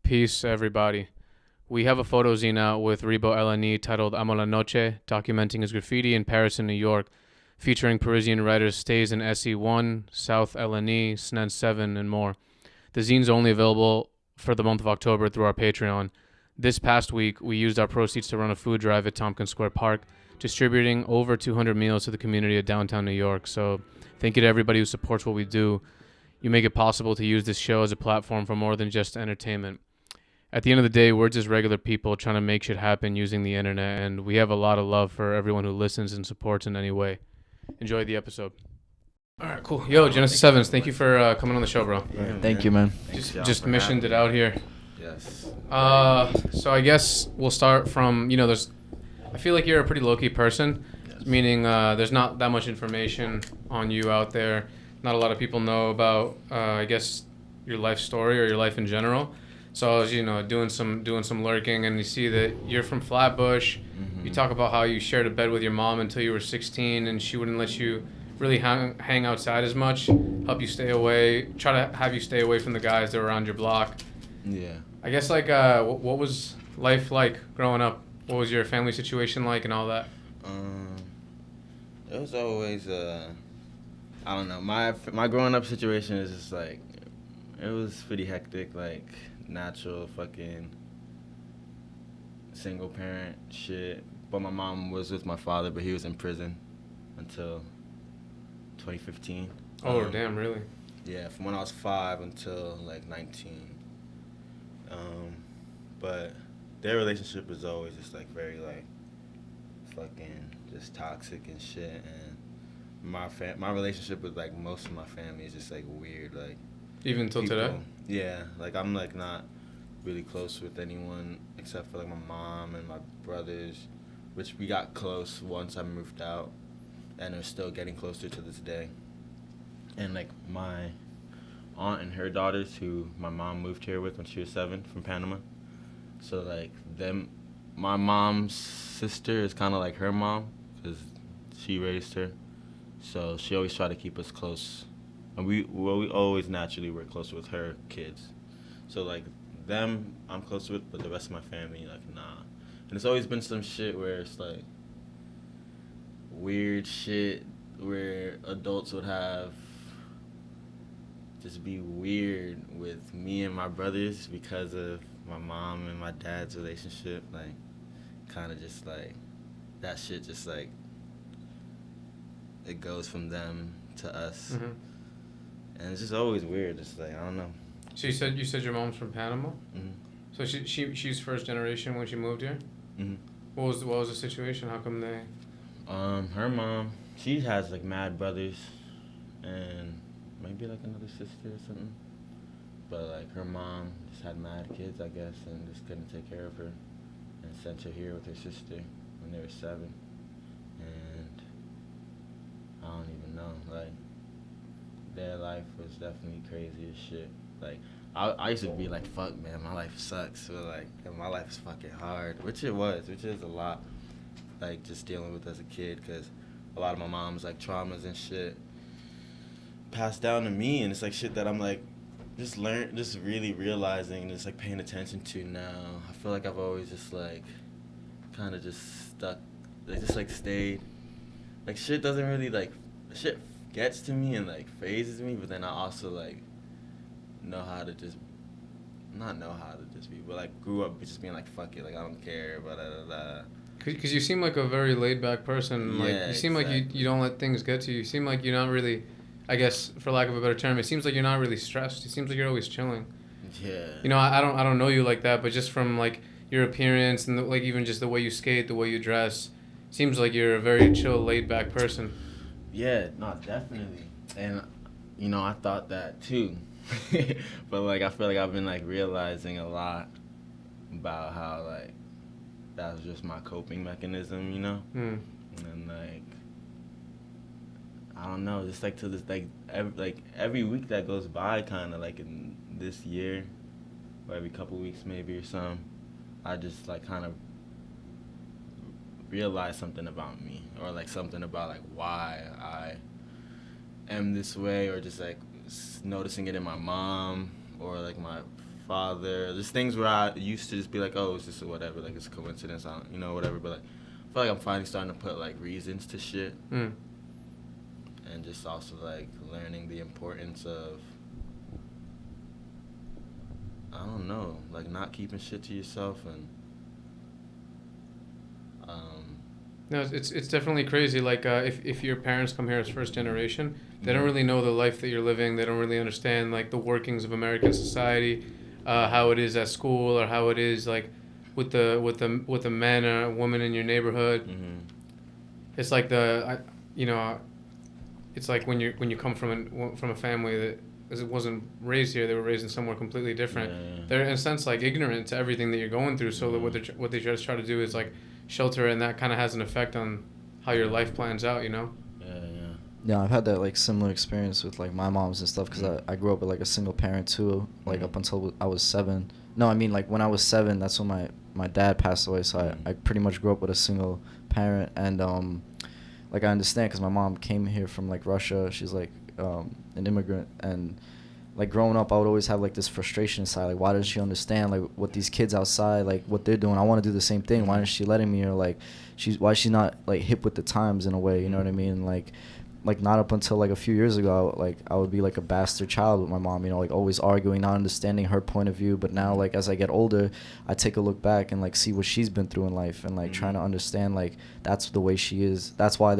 Peace, everybody. We have a photo zine out with Rebo LNE titled Amo la Noche, documenting his graffiti in Paris and New York, featuring Parisian writers Stays in SE1, South LNE, SNEN 7, and more. The zine's only available for the month of October through our Patreon. This past week, we used our proceeds to run a food drive at Tompkins Square Park, distributing over 200 meals to the community of downtown New York. So thank you to everybody who supports what we do. You make it possible to use this show as a platform for more than just entertainment. At the end of the day, we're just regular people trying to make shit happen using the internet, and we have a lot of love for everyone who listens and supports in any way. Enjoy the episode. All right, cool. Yo, Genesis Sevens, thank you for coming on the show, bro. Yeah, thank you, man. Just missioned it out here. Yes. So I guess we'll start from, I feel like you're a pretty low-key person, Yes. meaning there's not that much information on you out there. Not a lot of people know about, I guess, your life story or your life in general. So I was, doing some lurking, and you see that you're from Flatbush. Mm-hmm. You talk about how you shared a bed with your mom until you were 16, and she wouldn't let you really hang outside as much, help you stay away, try to have you stay away from the guys that were around your block. Yeah. I guess, what was life like growing up? What was your family situation like and all that? It was always I don't know. My growing up situation is just like, it was pretty hectic, like natural fucking single parent shit. But my mom was with my father, but he was in prison until 2015. Oh, damn, really? Yeah, from when I was 5 until like 19. But their relationship was always just like very like fucking just toxic and shit. And my relationship with like most of my family is just like weird, like Even till people, today? Yeah, like I'm like not really close with anyone except for like my mom and my brothers, which we got close once I moved out, and are still getting closer to this day. And like my aunt and her daughters, who my mom moved here with when she was 7 from Panama. So like my mom's sister is kind of like her mom because she raised her. So she always tried to keep us close. And we always naturally were close with her kids. So like them I'm close with, but the rest of my family, like, nah. And it's always been some shit where it's like weird shit where adults would have just be weird with me and my brothers because of my mom and my dad's relationship. Like, kind of just like, that shit just like, it goes from them to us. Mm-hmm. And it's just always weird. It's like, I don't know. So you said your mom's from Panama? Mm-hmm. So she's first generation when she moved here? Mm-hmm. What was the situation? How come they... Her mom, she has like mad brothers and maybe like another sister or something. But like her mom just had mad kids, I guess, and just couldn't take care of her and sent her here with her sister when they were 7. And I don't even know, like, their life was definitely crazy as shit. Like, I used to be like, fuck, man, my life sucks. But like, my life is fucking hard, which is a lot, like, just dealing with as a kid, because a lot of my mom's like traumas and shit passed down to me, and it's like shit that I'm like just really realizing and just like paying attention to now. I feel like I've always just like kind of just stuck, like just like stayed, like shit doesn't really like, shit gets to me and like phases me, but then I also like not know how to just be, but like grew up just being like, fuck it, like I don't care, blah, blah, blah. Because you seem like a very laid-back person. Like, Yeah, you seem exactly. like you don't let things get to you. You seem like you're not really, I guess, for lack of a better term, it seems like you're not really stressed. It seems like you're always chilling. Yeah. I don't know you like that, but just from like your appearance and like even just the way you skate, the way you dress, seems like you're a very chill, laid-back person. Yeah, no, definitely. And, I thought that too. But, like, I feel like I've been, like, realizing a lot about how, like, that was just my coping mechanism, Mm. And, like, I don't know, just, like, to this, like, every week that goes by, kind of, like, in this year, or every couple weeks maybe or something, I just, like, kind of realize something about me, or like something about like why I am this way, or just like noticing it in my mom or like my father. There's things where I used to just be like, oh, it's just whatever, like it's a coincidence, I don't, whatever. But like, I feel like I'm finally starting to put like reasons to shit, and just also like learning the importance of, I don't know, like not keeping shit to yourself and. No, it's definitely crazy. Like if your parents come here as first generation, they don't really know the life that you're living. They don't really understand like the workings of American society, how it is at school or how it is like with the men or women in your neighborhood. It's like it's like when you come from a family that it wasn't raised here, they were raised in somewhere completely different. Yeah. They're in a sense like ignorant to everything that you're going through. So that what they just try to do is like shelter, and that kind of has an effect on how your life plans out, Yeah, I've had that like similar experience with like my moms and stuff, because I grew up with like a single parent too, like up until I was 7. No, I mean like when I was 7, that's when my dad passed away, so I pretty much grew up with a single parent. And like I understand, because my mom came here from like Russia. She's like an immigrant, and like growing up I would always have like this frustration inside, like why doesn't she understand like what these kids outside, like what they're doing? I want to do the same thing. Why isn't she letting me? Or like why is she not like hip with the times in a way, you know what I mean? Like not up until like a few years ago, like I would be like a bastard child with my mom, like always arguing, not understanding her point of view. But now like as I get older, I take a look back and like see what she's been through in life, and like trying to understand like that's the way she is. That's why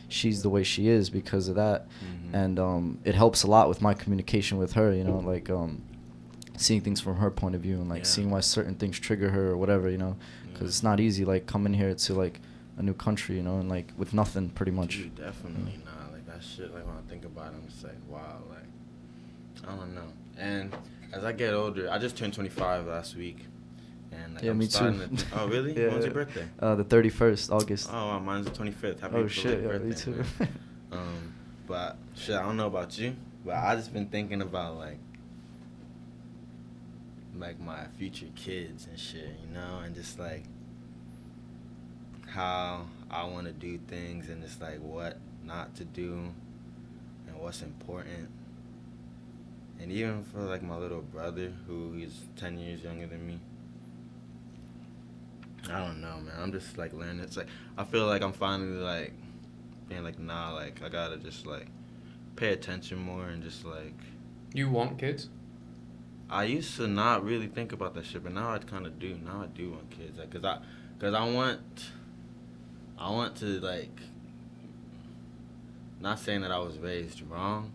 she's the way she is, because of that. And it helps a lot with my communication with her, like seeing things from her point of view, and like seeing why certain things trigger her or whatever, because it's not easy like coming here to like a new country, and like with nothing pretty much. Dude, definitely not. Like that shit, like when I think about it, I'm just like, wow, like I don't know. And as I get older, I just turned 25 last week, and like, I'm me too. Oh really? Yeah. When's your birthday? The 31st August. Oh wow, mine's the 25th. Happy birthday, me too. But shit, I don't know about you, but I just been thinking about like my future kids and shit, and just like how I want to do things, and just like what not to do and what's important. And even for like my little brother, who is 10 years younger than me, I don't know, man. I'm just like learning. It's like I feel like I'm finally like being like, nah, like I gotta just like pay attention more, and just like. You want kids? I used to not really think about that shit, but now I kind of do. Now I do want kids, like, cause I want to like. Not saying that I was raised wrong,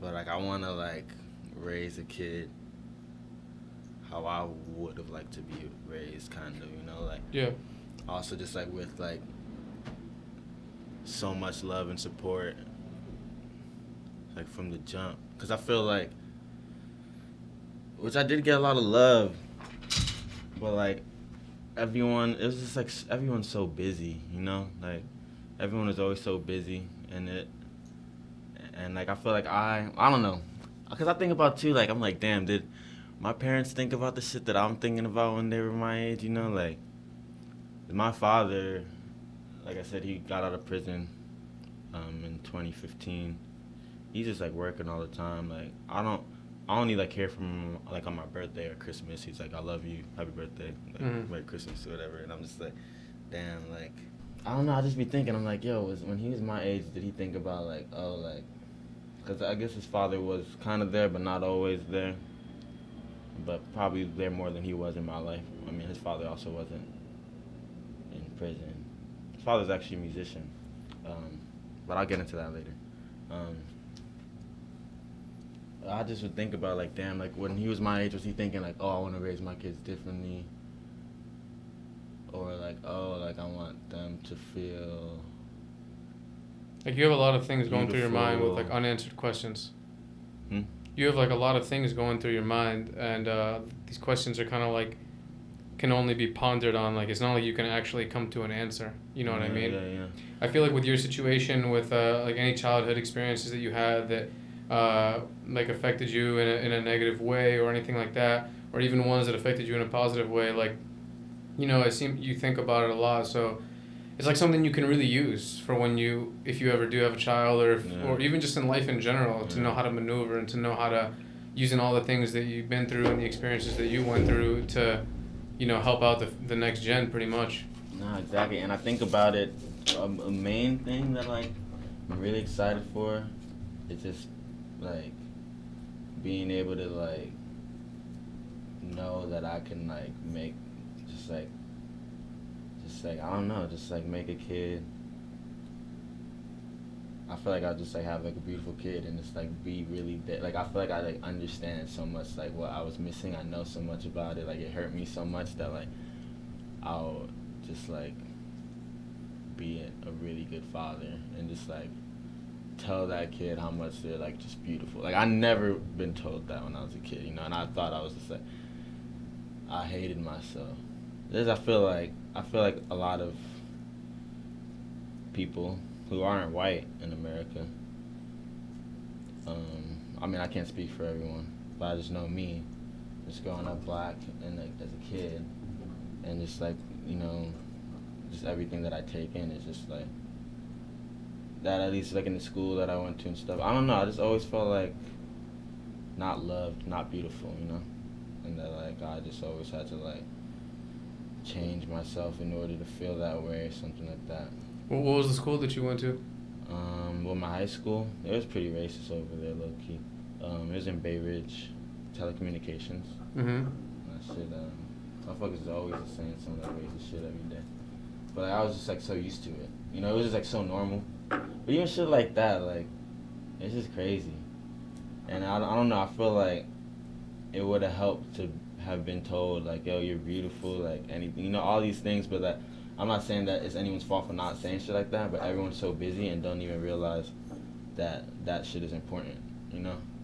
but like I want to like raise a kid how I would have liked to be raised, kind of, like. Yeah. Also, just like with like so much love and support, like from the jump, cause I feel like, which I did get a lot of love, but like everyone, it was just like everyone's so busy, like everyone is always so busy, and like I feel like I don't know, cause I think about too, like I'm like, damn, did my parents think about the shit that I'm thinking about when they were my age, like my father, like I said, he got out of prison in 2015. He's just like working all the time. Like I only like hear from him like on my birthday or Christmas. He's like, I love you, happy birthday, like Merry Christmas or whatever. And I'm just like, damn, like I don't know. I just be thinking, I'm like, yo, when he was my age, did he think about like, oh, like, because I guess his father was kind of there but not always there, but probably there more than he was in my life. I mean, his father also wasn't in prison. His father's actually a musician, but I'll get into that later. I just would think about like, damn, like when he was my age, was he thinking like, oh, I want to raise my kids differently, or like, oh, like I want them to feel like you have a lot of things going through your mind with beautiful. like unanswered questions. You have like a lot of things going through your mind, and these questions are kind of like can only be pondered on. Like it's not like you can actually come to an answer. You know what I mean? Yeah. I feel like with your situation, with like any childhood experiences that you had that like affected you in a negative way or anything like that, or even ones that affected you in a positive way, like it seems you think about it a lot. So it's like something you can really use for if you ever do have a child, or even just in life in general, to know how to maneuver and to know how to using all the things that you've been through and the experiences that you went through to, help out the next gen pretty much. No, exactly. And I think about it, a main thing that like I'm really excited for is just like being able to like know that I can like make just like I don't know, just like make a kid. I feel like I'll just like have like a beautiful kid and just like be really like I feel like I like understand so much like what I was missing. I know so much about it. Like it hurt me so much that like I'll just like be a really good father and just like tell that kid how much they're like just beautiful. Like I never been told that when I was a kid, and I thought I was just like I hated myself. I feel like a lot of people who aren't white in America. I mean, I can't speak for everyone, but I just know me, just growing up black and like as a kid, and just like just everything that I take in is just like that. At least like in the school that I went to and stuff. I don't know. I just always felt like not loved, not beautiful, and that like I just always had to like change myself in order to feel that way or something like that. What was the school that you went to? Well, my high school, it was pretty racist over there, low key. It was in Bay Ridge, telecommunications. Mm-hmm. That shit, motherfuckers is always just saying some of that racist shit every day. But like, I was just like so used to it. It was just like so normal. But even shit like that, like, it's just crazy. And I don't know, I feel like it would have helped to have been told, like, yo, you're beautiful, like, anything, all these things, but that, I'm not saying that it's anyone's fault for not saying shit like that, but everyone's so busy and don't even realize that that shit is important,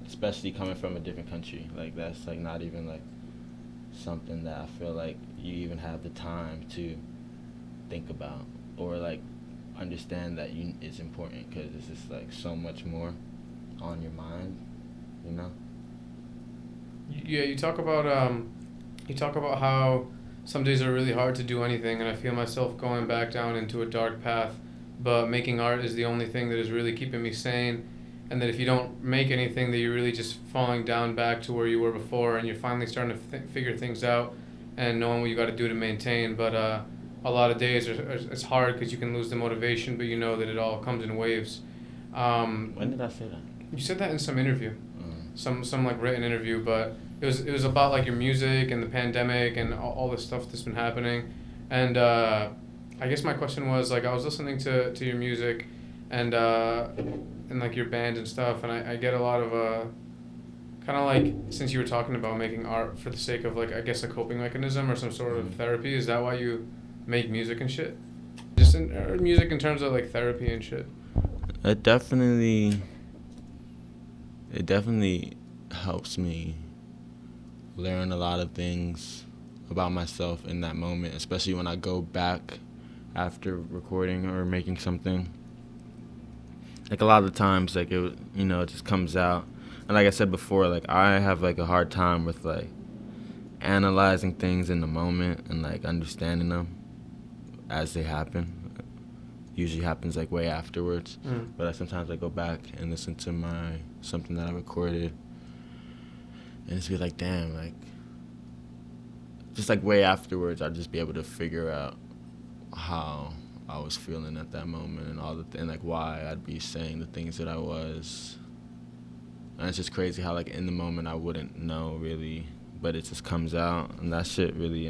especially coming from a different country. Like, that's, like, not even, like, something that I feel like you even have the time to think about or, like, understand that it's important because it's just, like, so much more on your mind, Yeah, you talk about how some days are really hard to do anything, and I feel myself going back down into a dark path, but making art is the only thing that is really keeping me sane, and that if you don't make anything, that you're really just falling down back to where you were before, and you're finally starting to figure things out and knowing what you got to do to maintain, but a lot of days it's hard because you can lose the motivation, but you know that it all comes in waves. When did I say that? You said that in some interview, some like written interview, but it was about like your music and the pandemic and all this stuff that's been happening, and I guess my question was like I was listening to your music, and like your band and stuff, and I get a lot of kind of like since you were talking about making art for the sake of like I guess a coping mechanism or some sort of therapy. Is that why you make music and shit? Just music in terms of like therapy and shit. It definitely helps me learn a lot of things about myself in that moment, especially when I go back after recording or making something. Like a lot of the times, like it just comes out. And like I said before, like I have like a hard time with like analyzing things in the moment and like understanding them as they happen. Usually happens like way afterwards, but sometimes I go back and listen to something that I recorded, and it's be like, damn, like just like way afterwards, I'd just be able to figure out how I was feeling at that moment and and like why I'd be saying the things that I was. And it's just crazy how like in the moment I wouldn't know really, but it just comes out, and that shit really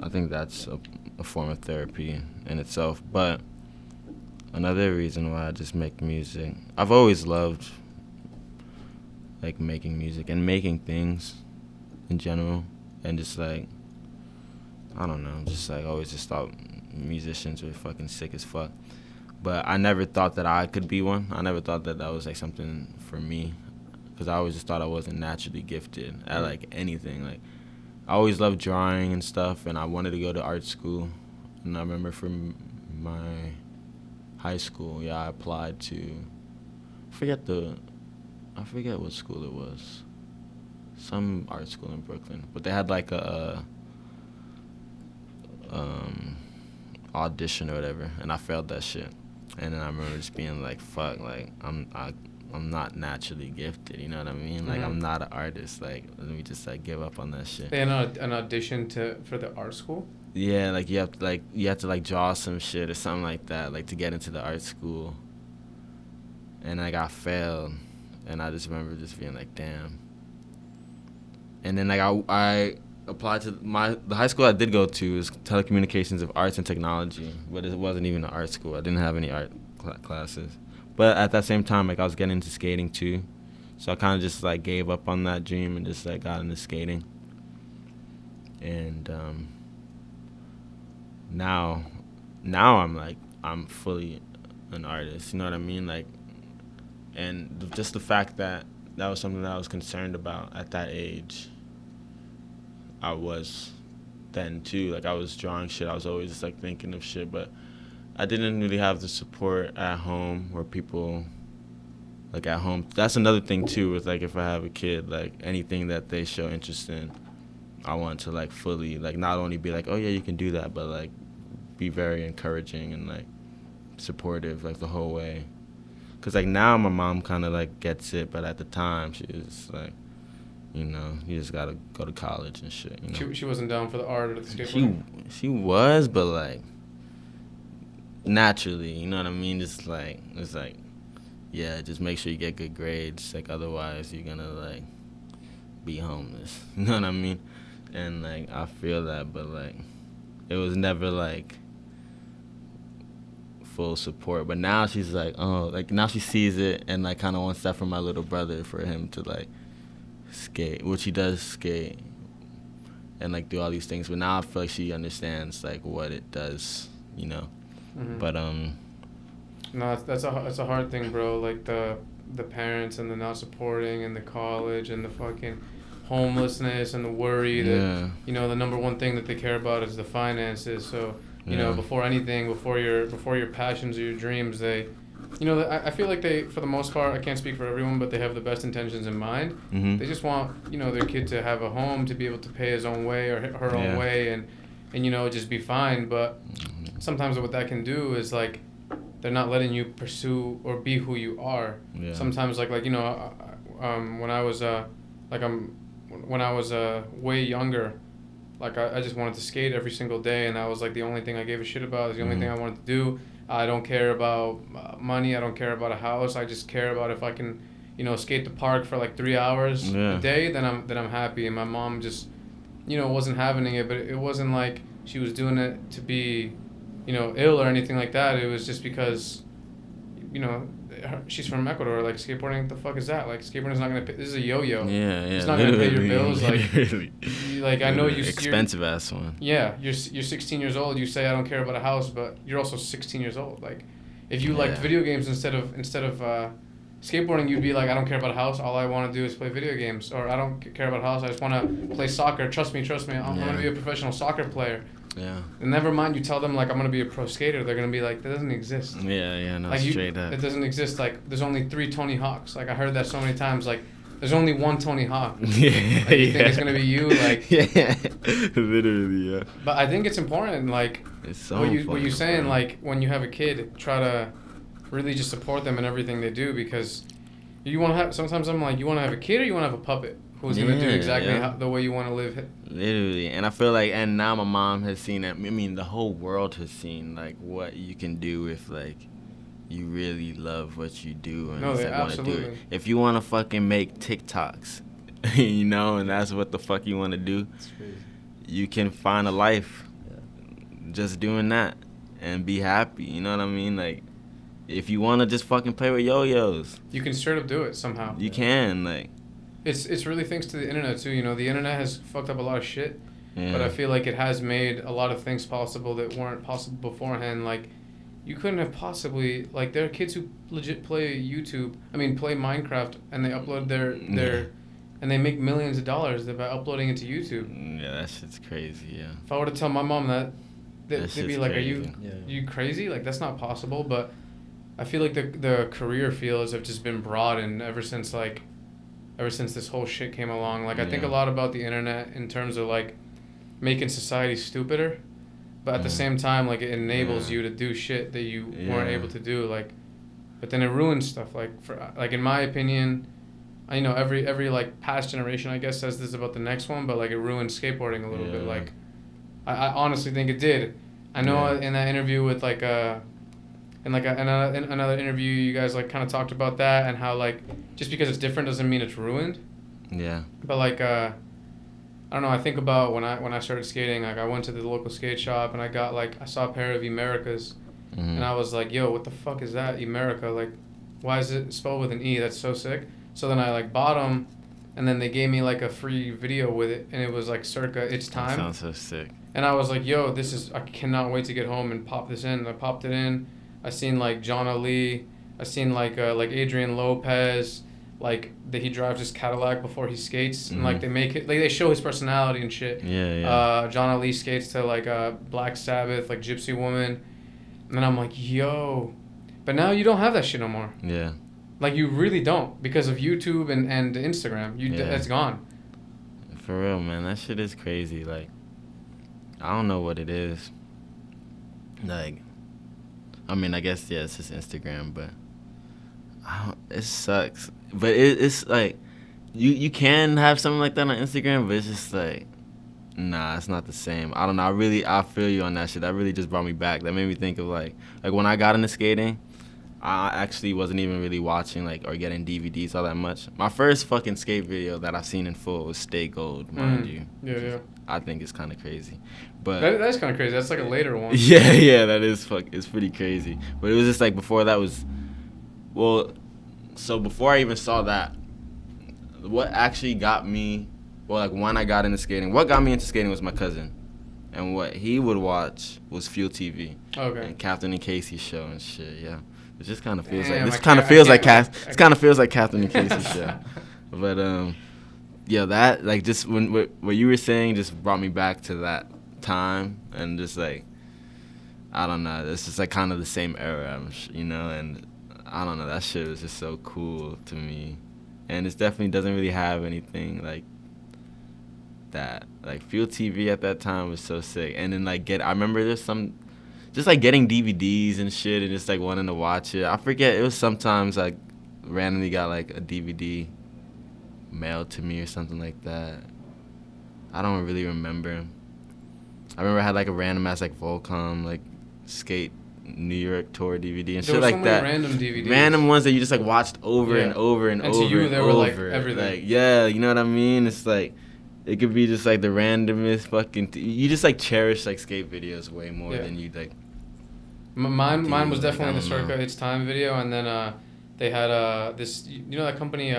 I think that's a form of therapy in itself. But another reason why I just make music, I've always loved like making music and making things in general, and just like I don't know, just like always just thought musicians were fucking sick as fuck. But I never thought that I could be one. I never thought that was like something for me, because I always just thought I wasn't naturally gifted at like anything. Like I always loved drawing and stuff, and I wanted to go to art school. And I remember from my high school, I applied to, I forget what school it was. Some art school in Brooklyn. But they had like a audition or whatever, and I failed that shit. And then I remember just being like, fuck, like I'm I'm not naturally gifted. You know what I mean? Like I'm not an artist. Like let me just like give up on that shit. And an audition for the art school. Yeah, like you have to draw some shit or something like that, like to get into the art school. And I got failed, and I just remember just being like, damn. And then like I applied to the high school I did go to is Telecommunications of Arts and Technology, but it wasn't even an art school. I didn't have any art classes. But at that same time, like I was getting into skating too, so I kind of just like gave up on that dream and just like got into skating. And now I'm fully an artist. You know what I mean? Like, and just the fact that was something that I was concerned about at that age. I was then too. Like I was drawing shit. I was always just like thinking of shit, but I didn't really have the support at home where people, like at home. That's another thing too with like if I have a kid, like anything that they show interest in, I want to like fully, like not only be like, oh yeah, you can do that, but like be very encouraging and like supportive like the whole way. Cause like now my mom kind of like gets it, but at the time she was like, you know, you just gotta go to college and shit. You know? She wasn't down for the art or the skateboarding. She was, but like naturally, you know what I mean? Just like it's like, yeah, just make sure you get good grades. Like otherwise, you're gonna like be homeless. You know what I mean? And like I feel that, but like it was never like full support. But now she's like, oh, like now she sees it and like kind of wants that from my little brother for him to like skate, which he does skate and like do all these things. But now I feel like she understands like what it does, you know. But no, that's a hard thing, bro. Like the parents and the not supporting and the college and the fucking homelessness and the worry that you know the number one thing that they care about is the finances. So you know before anything, before your passions or your dreams, they, you know, I feel like they, for the most part, I can't speak for everyone, but they have the best intentions in mind. They just want, you know, their kid to have a home, to be able to pay his own way or her own way, and you know, just be fine. But sometimes what that can do is like they're not letting you pursue or be who you are. Sometimes like you know, when I was way younger, like I just wanted to skate every single day, and that was like the only thing I gave a shit about. It was the only thing I wanted to do. I don't care about money. I don't care about a house. I just care about if I can, you know, skate the park for like 3 hours a day, then I'm happy. And my mom just, you know, wasn't having it, but it wasn't like she was doing it to be, you know, ill or anything like that. It was just because, you know, she's from Ecuador. Like skateboarding, the fuck is that? Like skateboarding's not gonna pay. This is a yo-yo. It's not gonna pay your bills. Like I know you. Expensive ass one. Yeah, you're 16 years old. You say I don't care about a house, but you're also 16 years old. Like, if you liked video games instead of skateboarding, you'd be like, I don't care about a house. All I want to do is play video games, or I don't care about a house. I just want to play soccer. Trust me. I'm gonna be a professional soccer player. Yeah. And never mind, you tell them like I'm gonna be a pro skater. They're gonna be like, that doesn't exist. No, like, straight up. It doesn't exist. Like there's only 3 Tony Hawks. Like I heard that so many times. Like there's only one Tony Hawk. Like, you think it's gonna be you? Like literally, yeah. But I think it's important. Like it's so what you saying. Like when you have a kid, try to really just support them in everything they do, because you want to have. Sometimes I'm like, you want to have a kid or you want to have a puppet who's gonna do exactly the way you want to live. Literally, and I feel like, and now my mom has seen it. I mean, the whole world has seen like what you can do if like you really love what you do and want to do it. If you want to fucking make TikToks, you know, and that's what the fuck you want to do, you can find a life just doing that and be happy. You know what I mean? Like, if you want to just fucking play with yo-yos, you can straight up do it somehow. You can, like. It's really thanks to the internet too. You know, the internet has fucked up a lot of shit, but I feel like it has made a lot of things possible that weren't possible beforehand. Like, you couldn't have possibly, like, there are kids who legit play Minecraft, and they upload their and they make millions of dollars by uploading it to YouTube. Yeah, that shit's crazy. Yeah. If I were to tell my mom that, they'd be like, crazy. Are you crazy? Like, that's not possible. But I feel like the career fields have just been broadened ever since this whole shit came along. Like, I think a lot about the internet in terms of, like, making society stupider, but at the same time, like, it enables you to do shit that you weren't able to do. Like, but then it ruins stuff. Like in my opinion, I know every like past generation I guess says this about the next one, but like it ruined skateboarding a little bit. Like I honestly think it did. I know in that interview with like in another interview you guys like kind of talked about that and how like just because it's different doesn't mean it's ruined. Yeah. But like I don't know, I think about when I started skating, like I went to the local skate shop and I saw a pair of Emericas, and I was like, yo, what the fuck is that, Emerica? Like, why is it spelled with an E? That's so sick. So then I like bought them, and then they gave me like a free video with it, and it was like circa It's Time. That sounds so sick. And I was like, yo, I cannot wait to get home and pop this in. And I popped it in. I seen like John Ali. I seen like Adrian Lopez. Like he drives his Cadillac before he skates, and like they make it, like they show his personality and shit. Yeah. John Ali skates to like Black Sabbath, like Gypsy Woman, and then I'm like, yo, but now you don't have that shit no more. Yeah. Like you really don't, because of YouTube and Instagram. It's gone. For real, man, that shit is crazy. Like, I don't know what it is. Like, I mean, I guess it's just Instagram, but it sucks. But it's like, you can have something like that on Instagram, but it's just like, nah, it's not the same. I don't know. I feel you on that shit. That really just brought me back. That made me think of like when I got into skating, I actually wasn't even really watching like or getting DVDs all that much. My first fucking skate video that I've seen in full was Stay Gold, mind you. Yeah. I think it's kind of crazy, but that's kind of crazy. That's like a later one. Yeah, that is it's pretty crazy. But it was just like before that was, so before I even saw that, what actually got me, like when I got into skating, what got me into skating was my cousin, and what he would watch was Fuel TV. Okay. And Captain and Casey show and shit. Yeah. It just kind of feels Damn, like kind of feels like Captain and Casey show. But that like just what you were saying just brought me back to that time, and just like I don't know, it's just like kind of the same era, and I don't know, that shit was just so cool to me, and it definitely doesn't really have anything like that. Like Fuel TV at that time was so sick, and then like I remember there's some. Just like getting DVDs and shit and just like wanting to watch it. I forget, it was sometimes like randomly got like a DVD mailed to me or something like that. I don't really remember. I remember I had like a random ass like Volcom like skate New York tour DVD and shit like that. Random DVDs. Random ones that you just like watched over and over and over. And to you, they were like everything. Like, yeah, you know what I mean? It's like, it could be just like the randomest fucking. You just like cherish like skate videos way more than you like. Mine was definitely the circa It's Time video, and then they had this, that company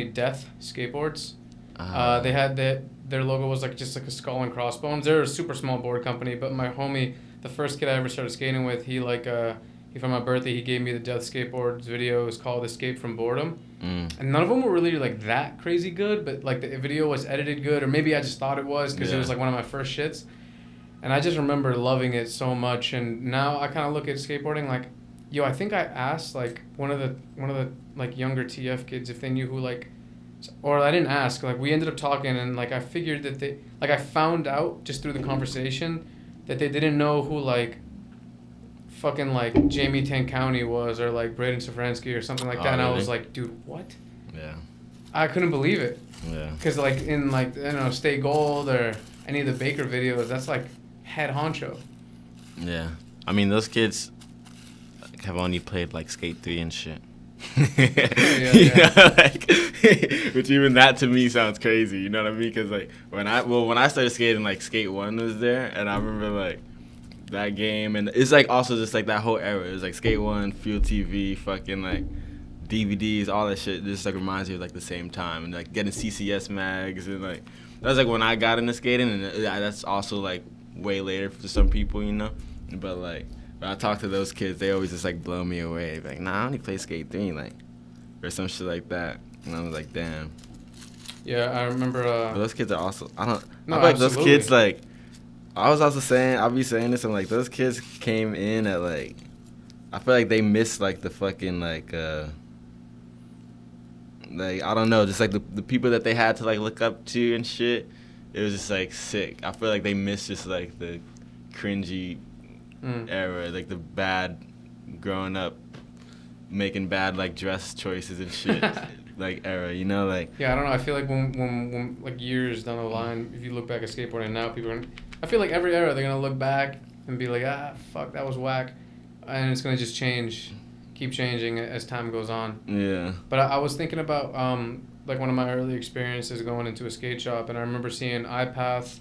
Death Skateboards. They had their logo was like just like a skull and crossbones. They're a super small board company, but my homie, the first kid I ever started skating with, he for my birthday he gave me the Death Skateboards video. It was called Escape from Boredom. And none of them were really like that crazy good, but like the video was edited good, or maybe I just thought it was because it was like one of my first shits. And I just remember loving it so much, and now I kind of look at skateboarding like, yo, I think I asked like one of the like younger TF kids if they knew who like, or I didn't ask, like we ended up talking, and like I figured that I found out just through the conversation that they didn't know who like fucking like Jamie Tancounty was, or like Braden Safransky or something like that. And really? I was like, dude, what? Yeah. I couldn't believe it. Yeah. Because like in like, Stay Gold or any of the Baker videos, that's like head honcho. Yeah. I mean, those kids have only played like Skate 3 and shit. Yeah. Like, which even that to me sounds crazy, you know what I mean? Because like when I started skating, like Skate 1 was there, and I remember like that game, and it's like also just like that whole era. It was like Skate 1, Fuel TV, fucking like DVDs, all that shit. Just like reminds you of like the same time, and like getting CCS mags, and like that was like when I got into skating, and that's also like way later for some people, But like when I talk to those kids, they always just like blow me away. Like, nah, I only play Skate 3, like, or some shit like that. And I was like, damn. Yeah, I remember. But those kids are also. I feel absolutely. like those kids like. I was also saying, I'll be saying this, and like those kids came in at like. I feel like they missed like the fucking like I don't know, just like the people that they had to like look up to and shit. It was just like sick. I feel like they missed just like the cringy era, like the bad growing up making bad like dress choices and shit. Like era, you know, like. Yeah, I don't know. I feel like when like years down the line, if you look back at skateboarding now, people are. I feel like every era they're gonna look back and be like, fuck, that was whack, and it's gonna just change, keep changing as time goes on. Yeah. But I was thinking about like one of my early experiences going into a skate shop, and I remember seeing iPath,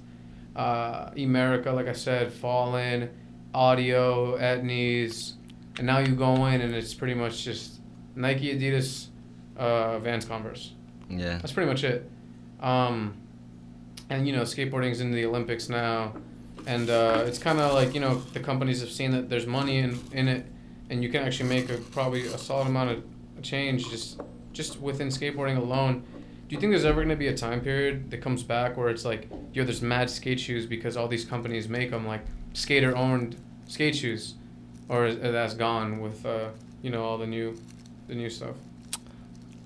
Emerica, like I said, Fallen, Audio, Etnies, and now you go in and it's pretty much just Nike, Adidas, Vans, Converse. Yeah. That's pretty much it. And, you know, skateboarding's in the Olympics now. And it's kind of like, you know, the companies have seen that there's money in it. And you can actually make probably a solid amount of change just within skateboarding alone. Do you think there's ever going to be a time period that comes back where it's like, yo, there's mad skate shoes because all these companies make them, like skater-owned skate shoes? Or that's gone with, you know, all the new stuff?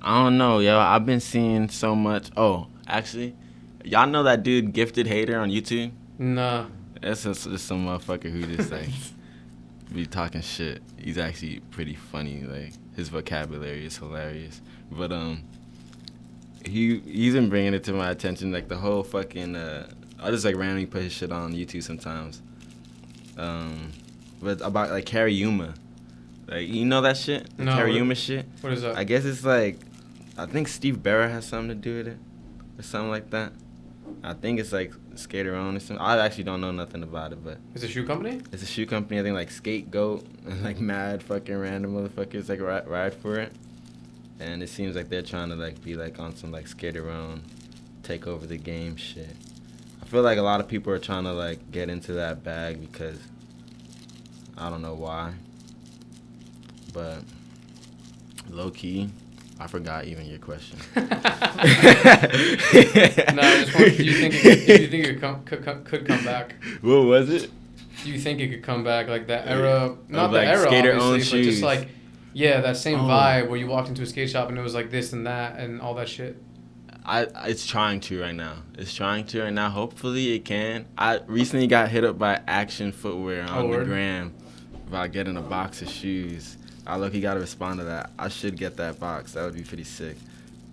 I don't know, yo. I've been seeing so much. Oh, actually, y'all know that dude Gifted Hater on YouTube? Nah. That's just some motherfucker who just like be talking shit. He's actually pretty funny. Like his vocabulary is hilarious. But he's been bringing it to my attention. Like the whole fucking I just like randomly put his shit on YouTube sometimes. But about like Carrie Yuma. Like, you know that shit? The Carrie Yuma shit? What is that? I guess it's like, I think Steve Barra has something to do with it. Or something like that. I think it's like Skater Own or something. I actually don't know nothing about it, but. It's a shoe company? It's a shoe company. I think like Scapegoat and like mad fucking random motherfuckers like ride for it. And it seems like they're trying to like be like on some like Skater Own, take over the game shit. I feel like a lot of people are trying to like get into that bag because I don't know why. But low key, I forgot even your question. No, I just wondered, do you think it could come back? What was it? Do you think it could come back like that era? Not like the era, skater obviously, owned but shoes. just like, yeah, that same vibe where you walked into a skate shop and it was like this and that and all that shit. It's trying to right now. It's trying to right now. Hopefully it can. I recently got hit up by Action Footwear on the gram about getting a box of shoes. I lucky got to respond to that. I should get that box. That would be pretty sick.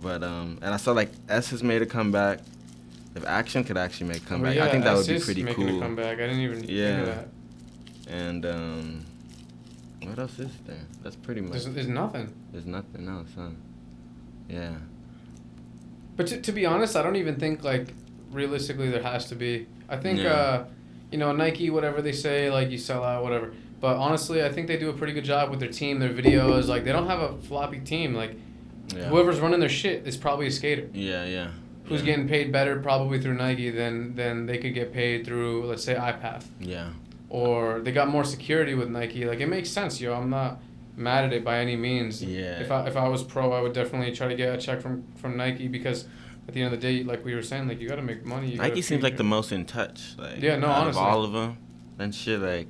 But and I saw like S has made a comeback. If Action could actually make a comeback, I think that would be pretty making cool. A comeback. I didn't even think of that. And what else is there? That's pretty much. There's nothing. There's nothing else, huh? Yeah. But to be honest, I don't even think like realistically there has to be. I think you know, Nike, whatever they say, like you sell out, whatever. But honestly, I think they do a pretty good job with their team, their videos. Like, they don't have a floppy team. Like, whoever's running their shit is probably a skater. Yeah. Who's getting paid better probably through Nike than they could get paid through, let's say, iPath. Yeah. Or they got more security with Nike. Like, it makes sense, yo. I'm not mad at it by any means. Yeah. If I was pro, I would definitely try to get a check from Nike because at the end of the day, like we were saying, like, you got to make money. Nike seems like the most in touch. Like, yeah, no, honestly. Of all of them and shit, like,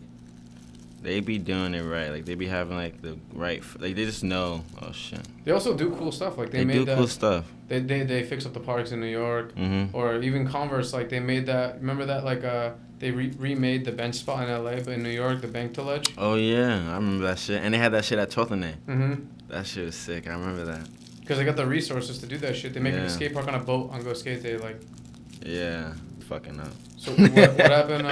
they be doing it right. Like, they be having, like, the right... Like, they just know, oh, shit. They also do cool stuff. Like, they do cool stuff. They fix up the parks in New York. Mm-hmm. Or even Converse, like, they made that... Remember that, like, they remade the bench spot in L.A., but in New York, the bank to ledge? Oh, yeah. I remember that shit. And they had that shit at 12th and A. Mm-hmm. That shit was sick. I remember that. Because they got the resources to do that shit. They make a skate park on a boat on Go Skate Day, like... Yeah. Fucking up. So what happened?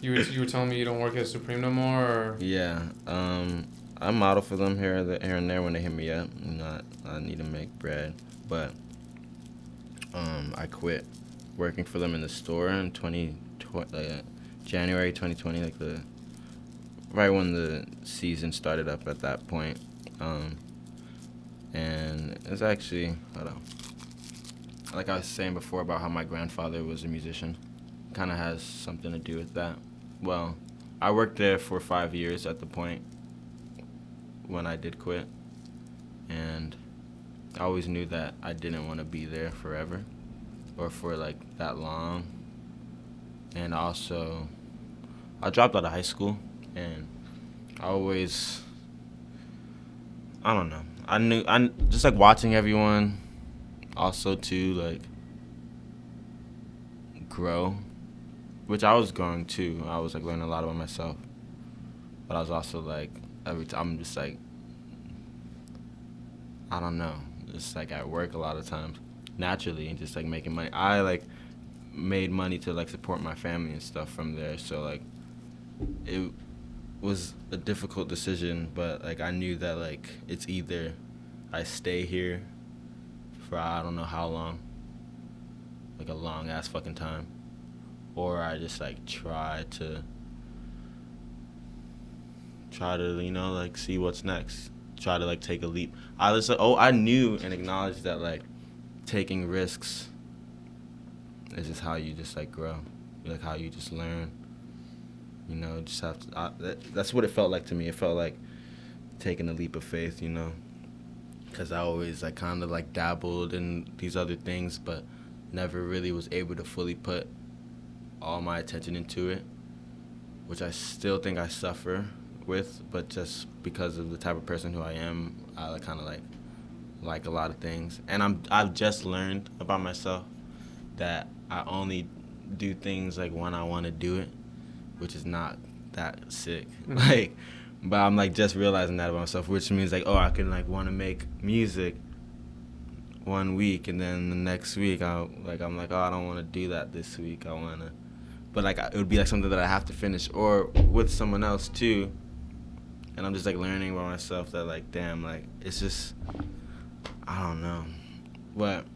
You were telling me you don't work at Supreme no more, or? Yeah, I model for them here and there when they hit me up. I need to make bread, but I quit working for them in the store in January 2020, like right when the season started up at that point. And it's actually, hold on. Like I was saying before about how my grandfather was a musician, kind of has something to do with that. Well, I worked there for 5 years at the point when I did quit, and I always knew that I didn't want to be there forever or for like that long. And also, I dropped out of high school, and I don't know. I just like watching everyone also too, like, grow, which I was growing too. I was like learning a lot about myself, but I was also like I'm just like I don't know, just like at work a lot of times, naturally, and just like making money. I like made money to like support my family and stuff from there. So like it was a difficult decision, but like I knew that like it's either I stay here for I don't know how long, like a long ass fucking time, or I just like try to you know, like see what's next, try to like take a leap. I was like, I knew and acknowledged that like taking risks is just how you just like grow, like how you just learn, you know. Just have to that's what it felt like to me. It felt like taking a leap of faith, you know, because I always like kind of like dabbled in these other things, but never really was able to fully put all my attention into it, which I still think I suffer with, but just because of the type of person who I am, I like kind of like a lot of things. And I've just learned about myself that I only do things like when I want to do it, which is not that sick. Mm-hmm. Like, but I'm like just realizing that about myself, which means like, I can like want to make music one week, and then the next week I'm like, I don't want to do that this week. I want to, but like it would be like something that I have to finish or with someone else too. And I'm just like learning about myself that like, damn, like it's just, I don't know, but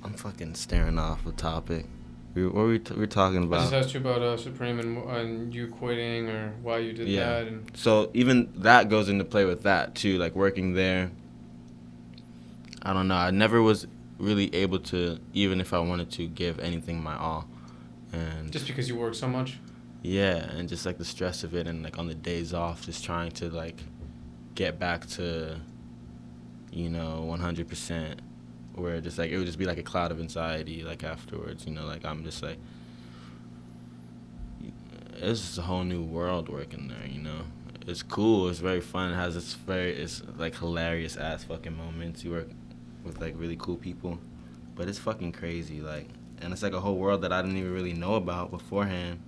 I'm fucking staring off the topic. What were we talking about? I just asked you about Supreme and you quitting or why you did that. And so even that goes into play with that too, like working there. I don't know. I never was really able to, even if I wanted to, give anything my all. And just because you work so much? Yeah, and just like the stress of it, and like on the days off, just trying to like get back to, you know, 100%, where just like it would just be like a cloud of anxiety like afterwards, you know, like I'm just like, it's just a whole new world working there, you know. It's cool, it's very fun, it's like hilarious ass fucking moments. You work with like really cool people, but it's fucking crazy, like, and it's like a whole world that I didn't even really know about beforehand.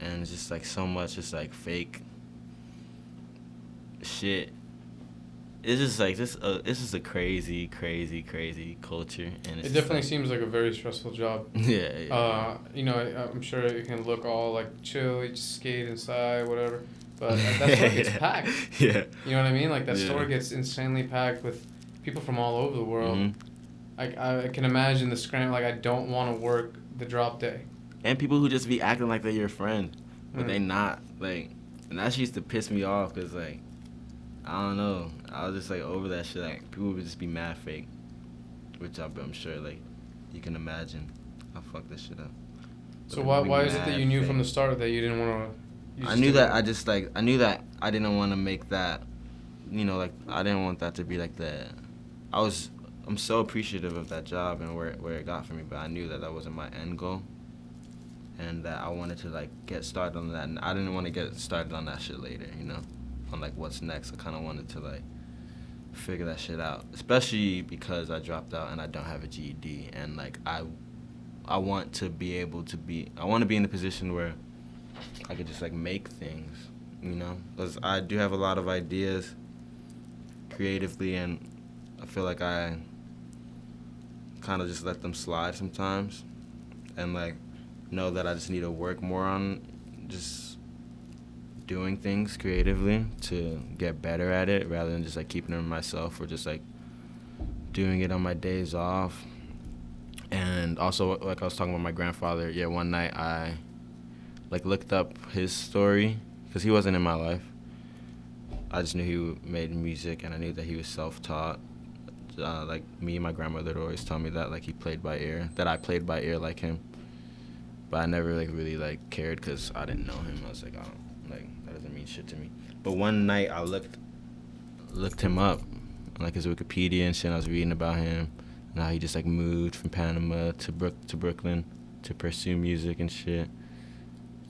And it's just like so much just like fake shit. It's just like this it's just a crazy culture, and it definitely seems like a very stressful job. Yeah. You know, I'm sure it can look all like chill, you just skate inside, whatever, but that store gets packed. Yeah. You know what I mean? Like that store gets insanely packed with people from all over the world. Mm-hmm. I can imagine the scram. Like I don't want to work the drop day. And people who just be acting like they're your friend, but they not, like, and that used to piss me off, because, like, I don't know, I was just, like, over that shit, like, people would just be mad fake, which I'm sure, like, you can imagine. I fucked this shit up. So why is it that you knew from the start that you didn't want to? I knew that I didn't want to make that, you know, like, I didn't want that to be, like, I'm so appreciative of that job and where it got for me, but I knew that wasn't my end goal. And that I wanted to, like, get started on that. And I didn't want to get started on that shit later, you know? On, like, what's next. I kind of wanted to, like, figure that shit out. Especially because I dropped out and I don't have a GED. And, like, I want to be able to I want to be in a position where I could just, like, make things, you know? Because I do have a lot of ideas creatively, and I feel like I kind of just let them slide sometimes. And, like, know that I just need to work more on just doing things creatively to get better at it, rather than just like keeping it to myself or just like doing it on my days off. And also, like I was talking about my grandfather, one night I like looked up his story, because he wasn't in my life. I just knew he made music, and I knew that he was self-taught. Like me and my grandmother would always tell me that like he played by ear, that I played by ear like him. But I never like really like cared, because I didn't know him. I was like, that doesn't mean shit to me. But one night I looked him up, like his Wikipedia and shit. And I was reading about him and how he just like moved from Panama to Brooklyn to pursue music and shit,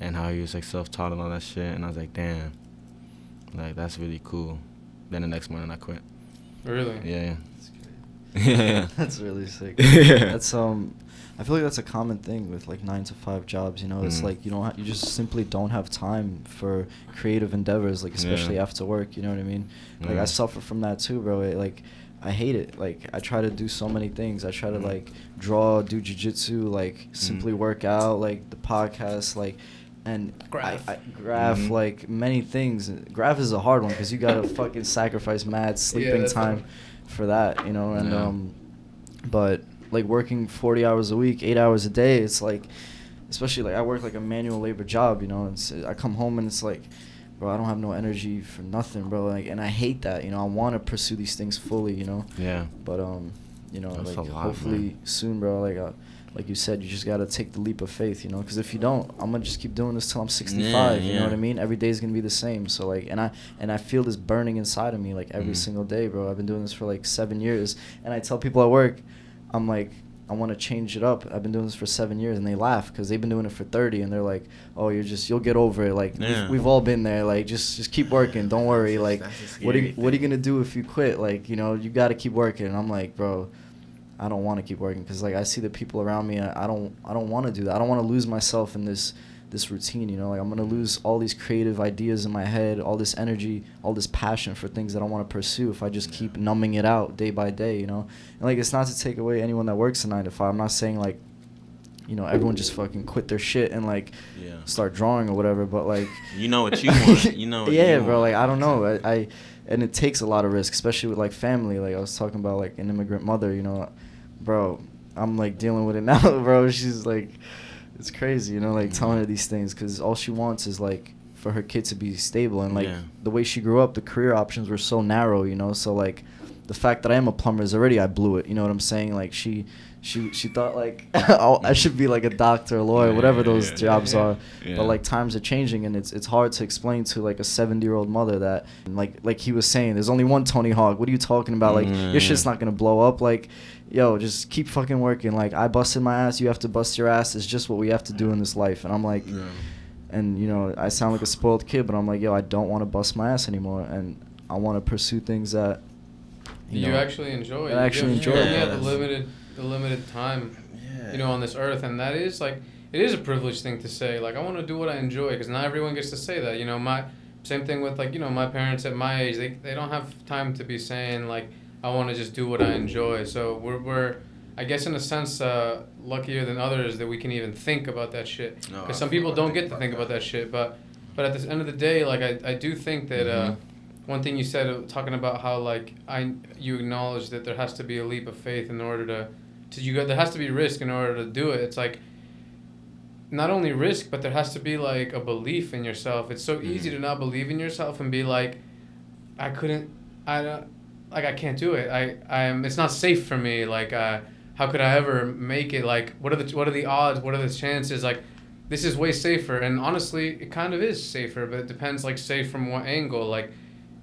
and how he was like self-taught and all that shit. And I was like, damn, like that's really cool. Then the next morning I quit. Really? Yeah. That's great. Yeah. That's really sick. Yeah. That's I feel like that's a common thing with like 9-to-5 jobs. You know, it's like you just simply don't have time for creative endeavors, like especially after work. You know what I mean? Like I suffer from that too, bro. Like I hate it. Like I try to do so many things. I try to like draw, do jiu-jitsu, like simply work out, like the podcast, like. And graph, like many things. Graph is a hard one because you gotta fucking sacrifice mad sleeping time for that, you know. And but like working 40 hours a week, 8 hours a day, it's like, especially like I work like a manual labor job, you know. And I come home and it's like, bro, I don't have no energy for nothing, bro. Like, and I hate that, you know. I want to pursue these things fully, you know. Yeah. But you know, that's like hopefully soon, bro. Like you said, you just gotta take the leap of faith, you know. Because if you don't, I'm gonna just keep doing this till I'm 65. You know what I mean? Every day is gonna be the same. So like, and I feel this burning inside of me like every single day, bro. I've been doing this for like 7 years, and I tell people at work, I'm like, I want to change it up. I've been doing this for 7 years, and they laugh because they've been doing it for 30, and they're like, "Oh, you'll get over it. Like we've all been there. Like just keep working. Don't worry. Like what are you gonna do if you quit? Like, you know, you gotta keep working." And I'm like, bro, I don't want to keep working because like I see the people around me. I don't want to do that. I don't want to lose myself in this routine, you know. Like I'm gonna lose all these creative ideas in my head, all this energy, all this passion for things that I want to pursue if I just keep numbing it out day by day, you know. And like it's not to take away anyone that works a 9-to-5. I'm not saying like, you know, everyone just fucking quit their shit and like start drawing or whatever, but like you know what you want, you know what you bro, want. like I don't know. I and it takes a lot of risk, especially with like family. Like I was talking about like an immigrant mother, you know. Bro, I'm like dealing with it now, bro. She's like, it's crazy, you know, like telling her these things because all she wants is like for her kid to be stable. And like the way she grew up, the career options were so narrow, you know. So like the fact that I am a plumber is already, I blew it, you know what I'm saying? Like she thought like I should be like a doctor, a lawyer, whatever those jobs are. But like times are changing, and it's hard to explain to like a 70-year-old mother that like he was saying, there's only one Tony Hawk. What are you talking about? Like your shit's not gonna blow up. Like, yo, just keep fucking working. Like I busted my ass, you have to bust your ass. It's just what we have to do in this life. And I'm like, and you know, I sound like a spoiled kid, but I'm like, yo, I don't want to bust my ass anymore, and I want to pursue things that you actually enjoy. I actually enjoy. Yeah, the limited time, you know, on this earth, and that is like, it is a privileged thing to say. Like I want to do what I enjoy, because not everyone gets to say that. You know, my same thing with like, you know, my parents at my age, they don't have time to be saying like, I want to just do what I enjoy. So we're I guess in a sense luckier than others that we can even think about that shit. Because some people don't get to think about that shit. But at the end of the day, like I do think that one thing you said, talking about how like you acknowledge that there has to be a leap of faith in order there has to be risk in order to do it. It's like not only risk, but there has to be like a belief in yourself. It's so easy to not believe in yourself and be like, I can't do it. It's not safe for me. Like, how could I ever make it? Like, what are the odds? What are the chances? Like, this is way safer. And honestly, it kind of is safer, but it depends, like, safe from what angle. Like,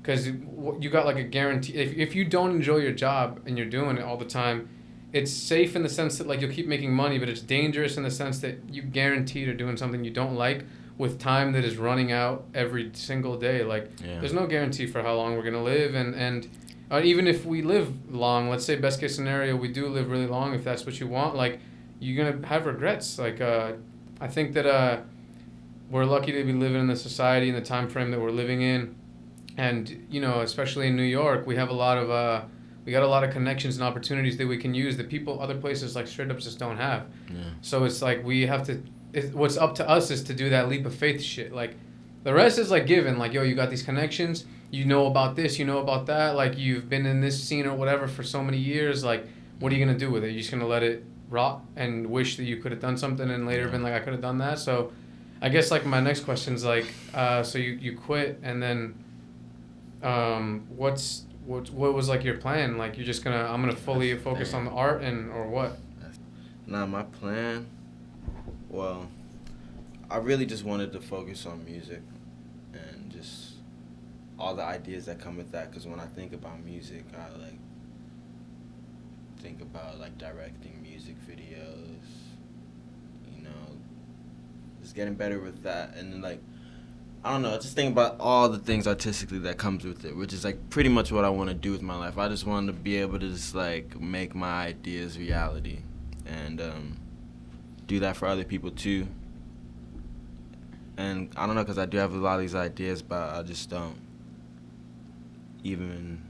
because you got like a guarantee. If you don't enjoy your job and you're doing it all the time, it's safe in the sense that like you'll keep making money, but it's dangerous in the sense that you guaranteed are doing something you don't like with time that is running out every single day. Like, there's no guarantee for how long we're gonna live, and even if we live long, let's say best case scenario, we do live really long, if that's what you want, like, you're going to have regrets. Like, I think that we're lucky to be living in the society and the time frame that we're living in. And, you know, especially in New York, we have a lot of connections and opportunities that we can use that people other places like straight up just don't have. So it's like what's up to us is to do that leap of faith shit. Like, the rest is like given, like, yo, you got these connections, you know about this, you know about that, like, you've been in this scene or whatever for so many years, like, what are you going to do with it? You're just going to let it rot and wish that you could have done something and later been like, I could have done that. So I guess, like, my next question is, like, so you quit, and then what was, like, your plan? Like, you're just I'm going to fully focus on the art, or what? Nah, my plan, well, I really just wanted to focus on music and just all the ideas that come with that. Because when I think about music, I like think about like directing music videos, you know, just getting better with that. And then, like, I don't know, just think about all the things artistically that comes with it, which is like pretty much what I want to do with my life. I just want to be able to just like make my ideas reality. And do that for other people too. And I don't know, because I do have a lot of these ideas, but I just don't even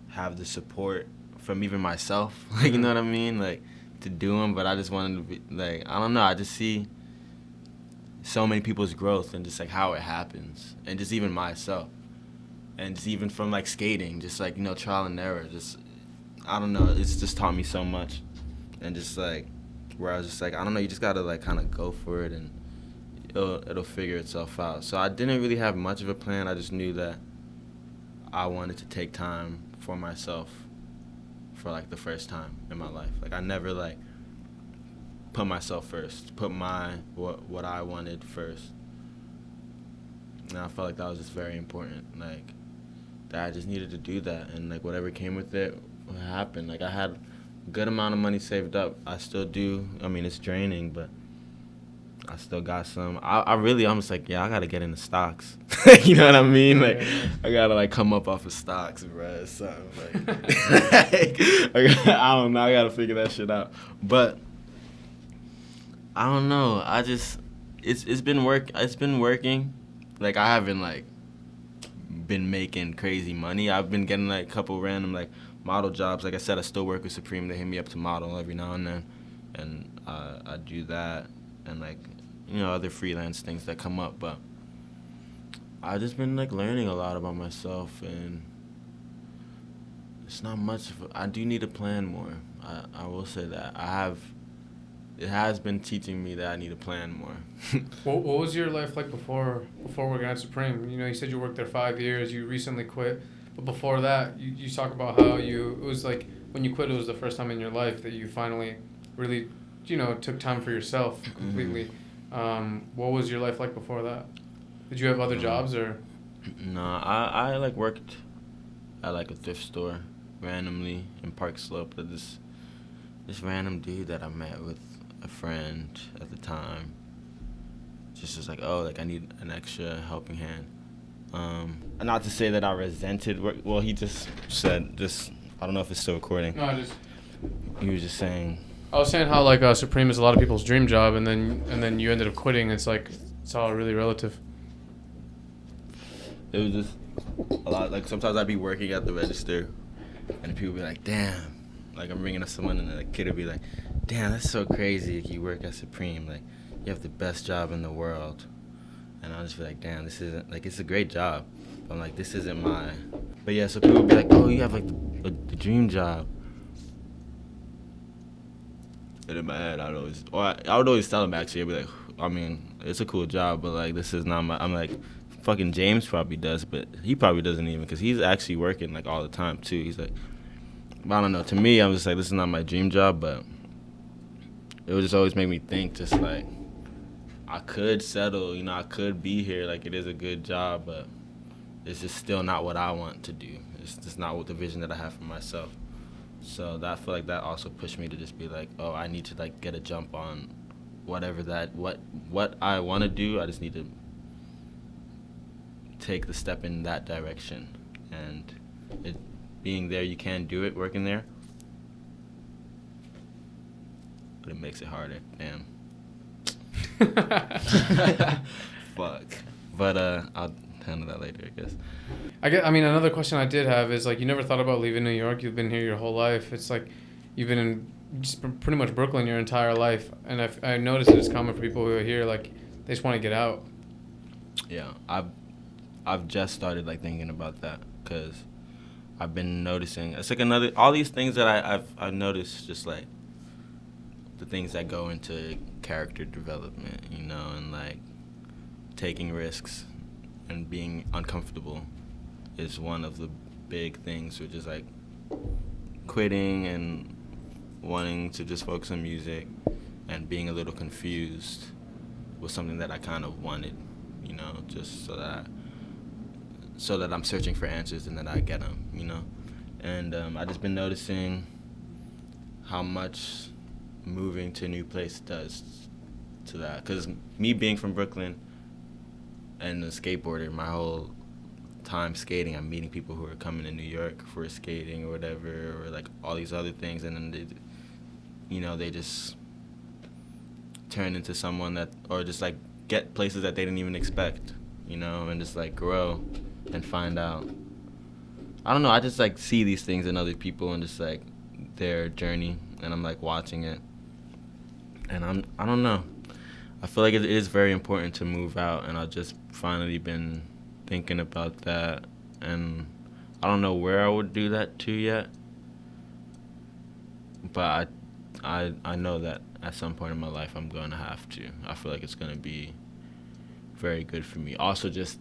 have the support from even myself. Like, you know what I mean? Like, to do them, but I just wanted to be, like, I don't know, I just see so many people's growth and just, like, how it happens. And just even myself. And just even from, like, skating, just, like, you know, trial and error. Just, I don't know, it's just taught me so much. And just, like, where I was just like, I don't know, you just gotta, like, kind of go for it, and it'll figure itself out. So I didn't really have much of a plan. I just knew that I wanted to take time for myself for, like, the first time in my life. Like, I never, like, put myself first, put what I wanted first. And I felt like that was just very important, like, that I just needed to do that, and, like, whatever came with it happened. Like, I had a good amount of money saved up. I still do. I mean, it's draining, but I still got some. I'm just like, yeah, I gotta get into stocks. You know what I mean? Like, I gotta, like, come up off of stocks, bro. So, like, I don't know. I gotta figure that shit out. But I don't know. I just it's been working. Like, I haven't, like, been making crazy money. I've been getting, like, a couple random, like, model jobs. Like I said, I still work with Supreme. They hit me up to model every now and then, and I do that, and, like, you know, other freelance things that come up. But I've just been, like, learning a lot about myself, and it's not much I do need to plan more. I will say that. It has been teaching me that I need to plan more. What was your life like before working at Supreme? You know, you said you worked there 5 years. You recently quit, but before that, you talk about how it was like when you quit, it was the first time in your life that you finally really, you know, took time for yourself completely. What was your life like before that? Did you have other jobs or? No, I like worked at, like, a thrift store randomly in Park Slope. That this random dude that I met with a friend at the time just was like, oh, like, I need an extra helping hand. Not to say that I resented work. Well, he just said, I don't know if it's still recording. No, He was just saying. I was saying how, like, Supreme is a lot of people's dream job, and then you ended up quitting. It's like it's all really relative. It was just a lot. Like, sometimes I'd be working at the register, and people would be like, damn. Like, I'm ringing up someone, and the kid would be like, damn, that's so crazy. You work at Supreme. Like, you have the best job in the world. And I'll just be like, damn, this isn't, like, it's a great job. But I'm like, this isn't my. But yeah, so people would be like, oh, you have, like, the dream job. And in my head, I would always tell them, actually. I'd be like, I mean, it's a cool job, but, like, this is not my. I'm like, fucking James probably does, but he probably doesn't even, because he's actually working, like, all the time, too. He's like, I don't know. To me, I'm just like, this is not my dream job, but it would just always make me think, just, like, I could settle, you know, I could be here, like, it is a good job, but it's just still not what I want to do. It's just not what the vision that I have for myself. So I feel like that also pushed me to just be like, oh, I need to, like, get a jump on whatever what I want to do. I just need to take the step in that direction. And it being there, you can do it, working there. But it makes it harder. Damn. Fuck. But I'll handle that later, I guess. I mean, another question I did have is, like, you never thought about leaving New York. You've been here your whole life. It's like you've been in just pretty much Brooklyn your entire life. And I noticed it's common for people who are here, like, they just want to get out. Yeah, I've just started, like, thinking about that, because I've been noticing. It's like all these things that I've noticed, just, like, the things that go into character development, you know, and, like, taking risks and being uncomfortable is one of the big things, which is, like, quitting and wanting to just focus on music and being a little confused was something that I kind of wanted, you know, just so that I'm searching for answers and that I get them, you know. And I just been noticing how much moving to a new place does to that. Because me being from Brooklyn and a skateboarder, my whole time skating, I'm meeting people who are coming to New York for skating or whatever, or, like, all these other things, and then they just turn into someone that, or just like get places that they didn't even expect, you know, and just like grow and find out. I don't know, I just like see these things in other people and just like their journey, and I'm like watching it, and I don't know, I feel like it is very important to move out, and I've just finally been thinking about that, and I don't know where I would do that to yet, but I know that at some point in my life I'm going to have to. I feel like it's going to be very good for me. Also, just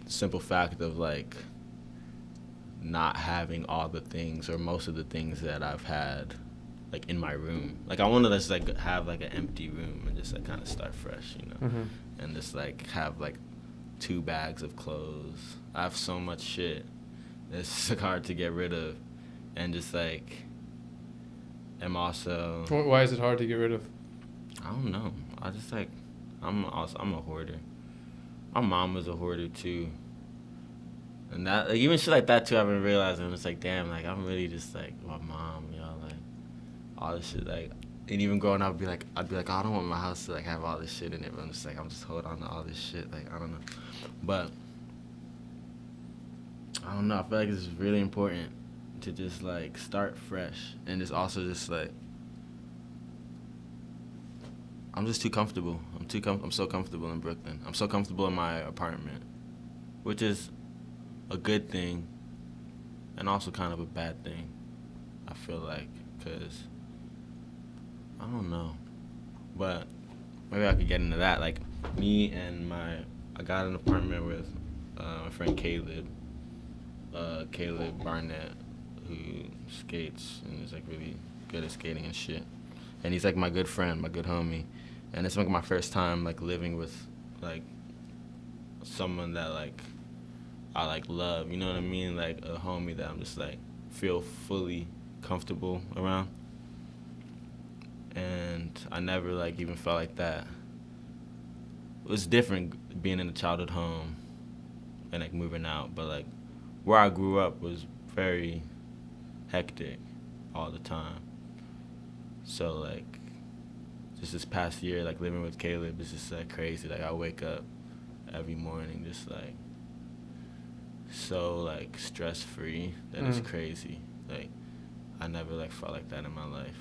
the simple fact of like not having all the things or most of the things that I've had like in my room. Like I want to just like have like an empty room and just like kind of start fresh, you know, and just like have like 2 bags of clothes. I have so much shit that's like hard to get rid of, and just like am also. Why is it hard to get rid of? I don't know. I just like I'm a hoarder. My mom was a hoarder too, and that like, even shit like that too. I've been realizing it's like damn, like I'm really just like my mom, you know, like all this shit like. And even growing up, I'd be like, oh, I don't want my house to like have all this shit in it. But I'm just holding on to all this shit. Like I don't know, but I don't know. I feel like it's really important to just like start fresh, and just also just like I'm just too comfortable. I'm so comfortable in Brooklyn. I'm so comfortable in my apartment, which is a good thing, and also kind of a bad thing. I feel like, cause I don't know, but maybe I could get into that. Like me and I got an apartment with my friend Caleb Barnett, who skates and is like really good at skating and shit. And he's like my good friend, my good homie. And it's like my first time like living with like someone that like I like love, you know what I mean? Like a homie that I'm just like feel fully comfortable around. And I never like even felt like that. It was different being in a childhood home and like moving out, but like where I grew up was very hectic all the time. So like just this past year, like living with Caleb is just like crazy. Like I wake up every morning just like so like stress free that it's crazy. Like I never like felt like that in my life.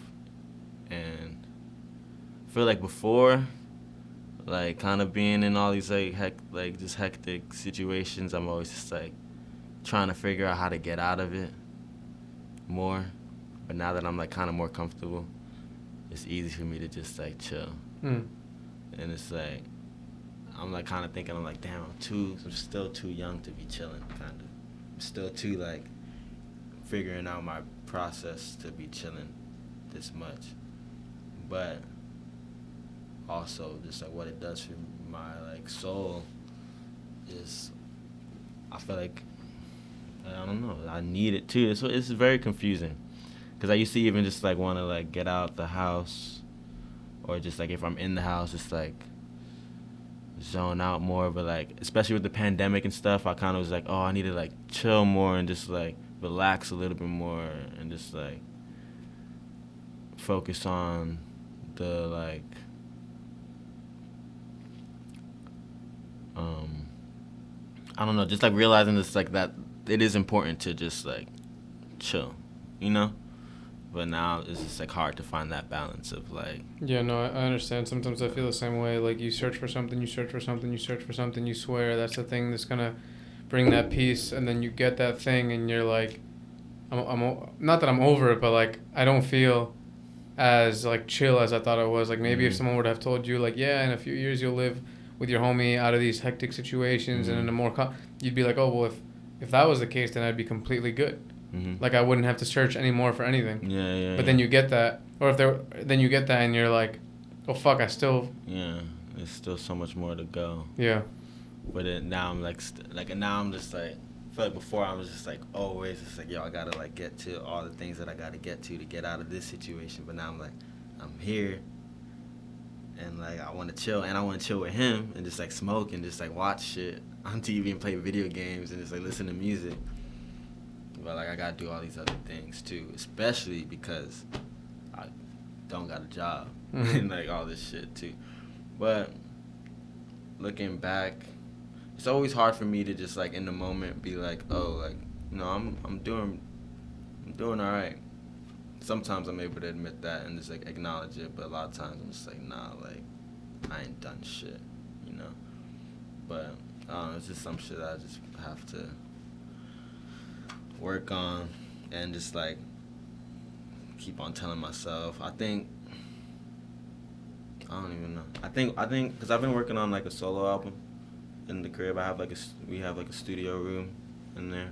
And I feel like before, like kind of being in all these like just hectic situations, I'm always just like trying to figure out how to get out of it more. But now that I'm like kind of more comfortable, it's easy for me to just like chill. And it's like I'm like kind of thinking, I'm like damn, I'm still too young to be chilling. Kind of, I'm still too like figuring out my process to be chilling this much. But also just like what it does for my like soul is I feel like I don't know, I need it too. It's very confusing because I used to even just like want to like get out the house, or just like if I'm in the house just like zone out more. But like especially with the pandemic and stuff, I kind of was like, oh, I need to like chill more and just like relax a little bit more and just like focus on the like I don't know, just like realizing this like that it is important to just like chill, you know? But now it's just like hard to find that balance of like Yeah, no, I understand. Sometimes I feel the same way. Like you search for something, you swear that's the thing that's gonna bring that peace, and then you get that thing and you're like I'm not that I'm over it, but like I don't feel as like chill as I thought I was. Like maybe if someone would have told you like, yeah, in a few years you'll live with your homie out of these hectic situations and in a more you'd be like, oh well, if that was the case, then I'd be completely good. Like I wouldn't have to search anymore for anything. But then you get that, or then you get that and you're like, oh fuck, I still. Yeah, there's still so much more to go. Yeah. But now I'm like now I'm just like. I feel like before I was just like always just like, yo, I gotta like get to all the things that I gotta get to get out of this situation. But now I'm like, I'm here and like I want to chill, and I want to chill with him and just like smoke and just like watch shit on TV and play video games and just like listen to music. But like I gotta do all these other things too, especially because don't got a job Mm-hmm. and like all this shit too. But looking back, it's always hard for me to just like in the moment be like, oh, like, no, I'm doing all right. Sometimes I'm able to admit that and just like acknowledge it, but a lot of times I'm just like, nah, like I ain't done shit, you know. But it's just some shit I just have to work on and just like keep on telling myself. I don't even know. I think because I've been working on like a solo album in the crib. We have like a studio room in there.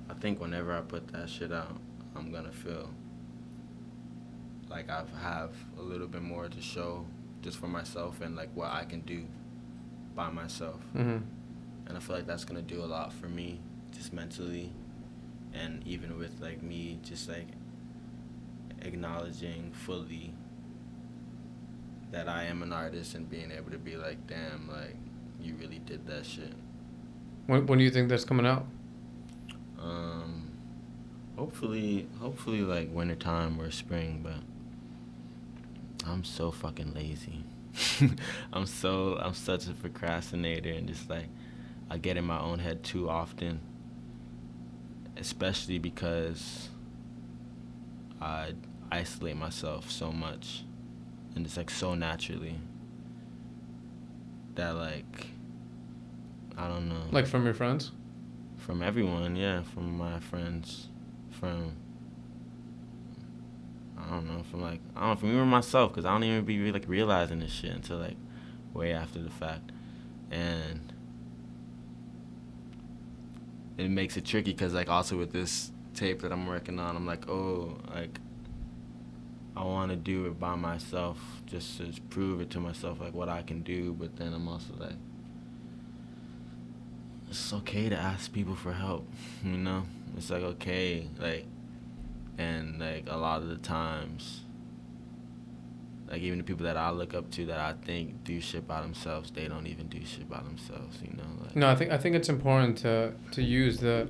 I think whenever I put that shit out, I'm gonna feel like I have a little bit more to show just for myself and like what I can do by myself. Mm-hmm. And I feel like that's gonna do a lot for me, just mentally, and even with like me just like acknowledging fully that I am an artist and being able to be like, damn, like you really did that shit. When do you think that's coming out? Hopefully like wintertime or spring, but I'm so fucking lazy. I'm such a procrastinator and just like I get in my own head too often, especially because I isolate myself so much and it's like so naturally that like I don't know. Like from your friends? From everyone, yeah, from my friends, from from even myself, because I don't even be like realizing this shit until like way after the fact, and it makes it tricky because like also with this tape that I'm working on, I'm like, oh, like I want to do it by myself just to prove it to myself like what I can do, but then I'm also like, it's okay to ask people for help, you know? It's like okay, like, and like a lot of the times, like even the people that I look up to that I think do shit by themselves, they don't even do shit by themselves, you know? Like, No, I think it's important to use the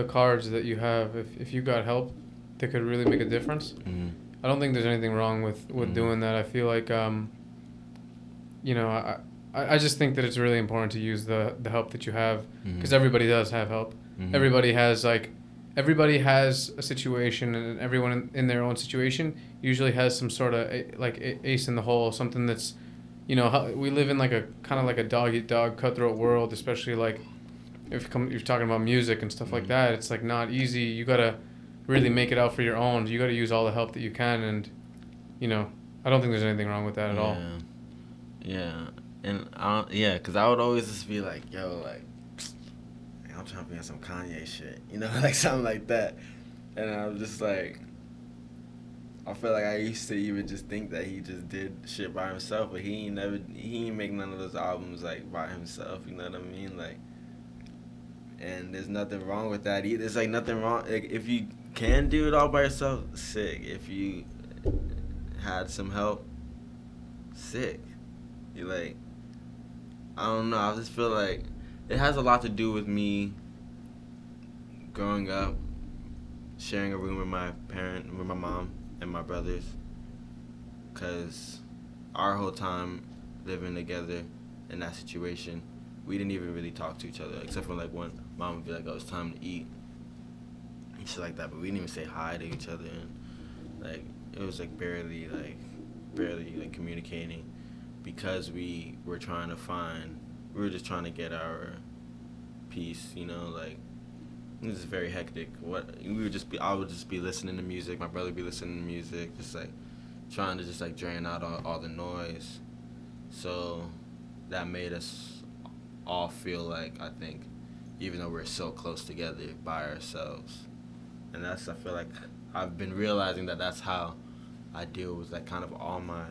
cards that you have. If you got help, that could really make a difference. mm-hmm. I don't think there's anything wrong with Mm-hmm. doing that. I feel like you know, I just think that it's really important to use the help that you have, because Mm-hmm. everybody does have help. Mm-hmm. Everybody has a situation, and everyone in their own situation usually has some sort of ace in the hole, something that's, you know, we live in like a kind of like a dog eat dog cutthroat world, especially like if you're talking about music and stuff like Mhm. that. It's like not easy. You gotta really make it out for your own. You gotta use all the help that you can, and you know, I don't think there's anything wrong with that at all. Yeah, and because I would always just be like, yo, like, I'm trying to be on some Kanye shit, you know, like something like that, and I was just like, I feel like I used to even just think that he just did shit by himself, but he ain't make none of those albums like by himself, you know what I mean, like, and there's nothing wrong with that either. There's like nothing wrong, like, if you can do it all by yourself, sick. If you had some help, sick. You like, I don't know, I just feel like it has a lot to do with me growing up, sharing a room with my mom and my brothers, because our whole time living together in that situation, we didn't even really talk to each other, except for like when mom would be like, oh, it's time to eat and shit like that, but we didn't even say hi to each other, and like it was like barely communicating, because we were just trying to get our peace, you know, like it was very hectic. I would just be listening to music, my brother would be listening to music, just like trying to just like drain out all the noise. So that made us all feel like, I think, even though we're so close together by ourselves. And I feel like I've been realizing that that's how I deal with like kind of all my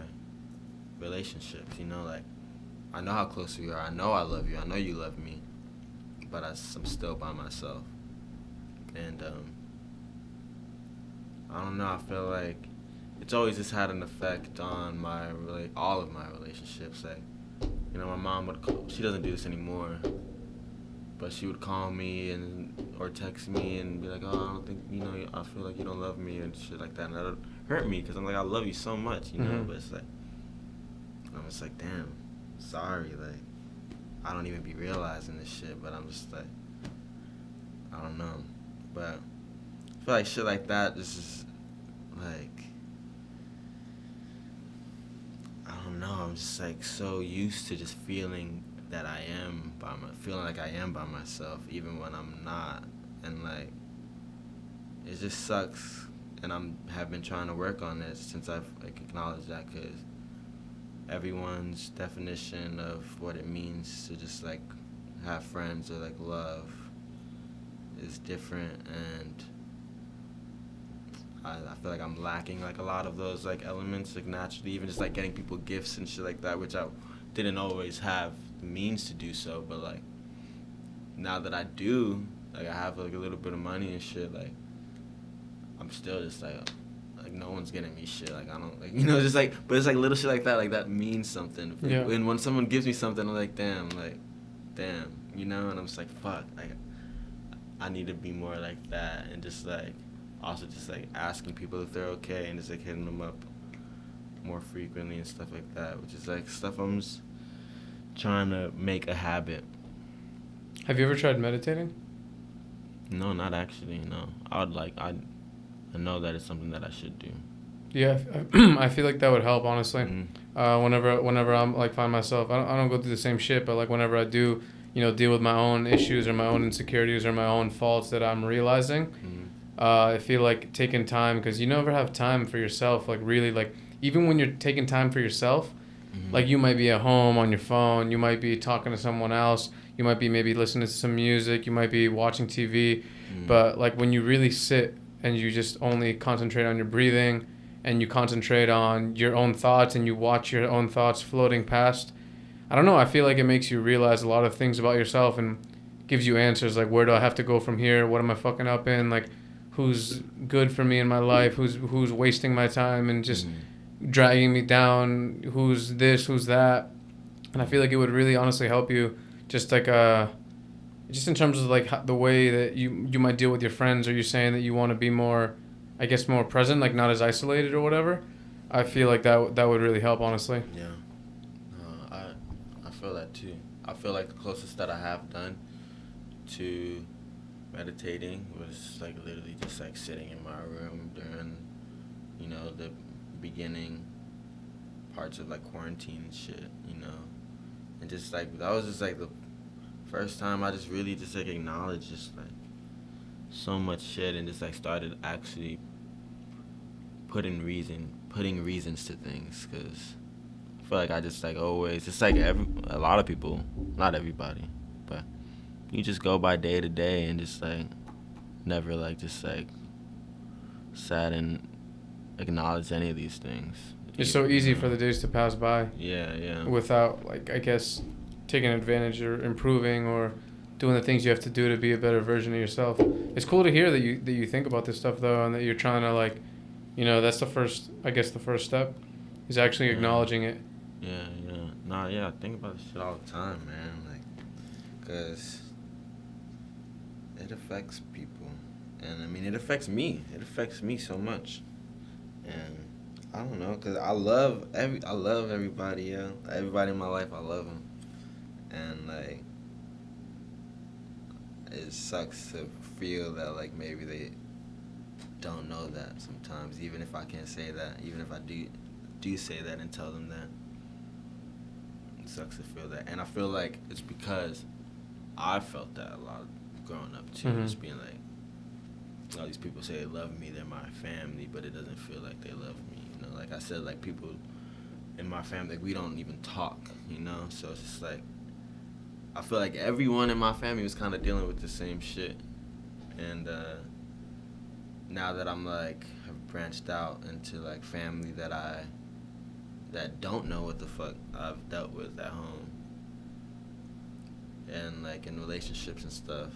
relationships, you know, like I know how close we are, I know I love you, I know you love me, but I'm still by myself. And I don't know, I feel like it's always just had an effect on all of my relationships. Like, you know, my mom she doesn't do this anymore, but she would call me or text me and be like, oh, I don't think, you know, I feel like you don't love me and shit like that. And hurt me because I'm like, I love you so much, you know. Mm-hmm. But it's like, I'm just like, damn, sorry, like, I don't even be realizing this shit. But I'm just like, I don't know. But I feel like shit like that just is like, I don't know. I'm just like so used to just feeling that I am feeling like I am by myself, even when I'm not, and like, it just sucks. And have been trying to work on it since I've like acknowledged that, because everyone's definition of what it means to just like have friends or like love is different, and I feel like I'm lacking like a lot of those like elements, like naturally, even just like getting people gifts and shit like that, which I didn't always have the means to do so, but like now that I do, like I have like a little bit of money and shit, like I'm still just like no one's getting me shit, like I don't, like, you know, just like, but it's like little shit like that means something. Yeah. And when someone gives me something, I'm like, damn, you know, and I'm just like, fuck, like I need to be more like that, and just like also just like asking people if they're okay, and just like hitting them up more frequently and stuff like that, which is like stuff I'm just trying to make a habit. Have you ever tried meditating? No, not actually, no. I know that it's something that I should do. Yeah, I feel like that would help, honestly. Mm-hmm. Whenever I'm like find myself, I don't go through the same shit, but like whenever I do, you know, deal with my own issues or my own insecurities or my own faults that I'm realizing, I feel like taking time, because you never have time for yourself, like really, like even when you're taking time for yourself, like you might be at home on your phone, you might be talking to someone else, you might be maybe listening to some music, you might be watching TV, but like when you really sit and you just only concentrate on your breathing, and you concentrate on your own thoughts, and you watch your own thoughts floating past, I don't know, I feel like it makes you realize a lot of things about yourself and gives you answers, like where do I have to go from here, what am I fucking up in, like who's good for me in my life, who's wasting my time and just dragging me down, who's this, who's that. And I feel like it would really honestly help you, just like just in terms of like the way that you might deal with your friends, or you're saying that you want to be more, I guess, more present, like not as isolated or whatever. I feel like that would really help, honestly. Yeah. I feel that too. I feel like the closest that I have done to meditating was like literally just like sitting in my room during, you know, the beginning parts of like quarantine and shit, you know, and just like that was just like the first time I just really just like acknowledged just like so much shit, and just like started actually putting reasons to things, because I feel like I just like always, it's like a lot of people, not everybody, but you just go by day to day and just like never like just like sat and acknowledged any of these things. It's so easy for the days to pass by. Yeah. Without, like, I guess, taking advantage or improving or doing the things you have to do to be a better version of yourself. It's cool to hear that you think about this stuff, though, and that you're trying to, like, you know, that's the first step is actually acknowledging it. Yeah. Nah, yeah, I think about this shit all the time, man. Like, because it affects people. And, I mean, it affects me. It affects me so much. And I don't know, because I love everybody, yeah. Everybody in my life, I love them. And, like, it sucks to feel that, like, maybe they don't know that sometimes, even if I can't say that, even if I do say that and tell them that. It sucks to feel that. And I feel like it's because I felt that a lot growing up, too. Just being like, all these people say they love me, they're my family, but it doesn't feel like they love me. You know, like I said, like people in my family, like, we don't even talk, you know? So it's just like, I feel like everyone in my family was kind of dealing with the same shit. And now that I'm like, have branched out into like family that don't know what the fuck I've dealt with at home, and like in relationships and stuff,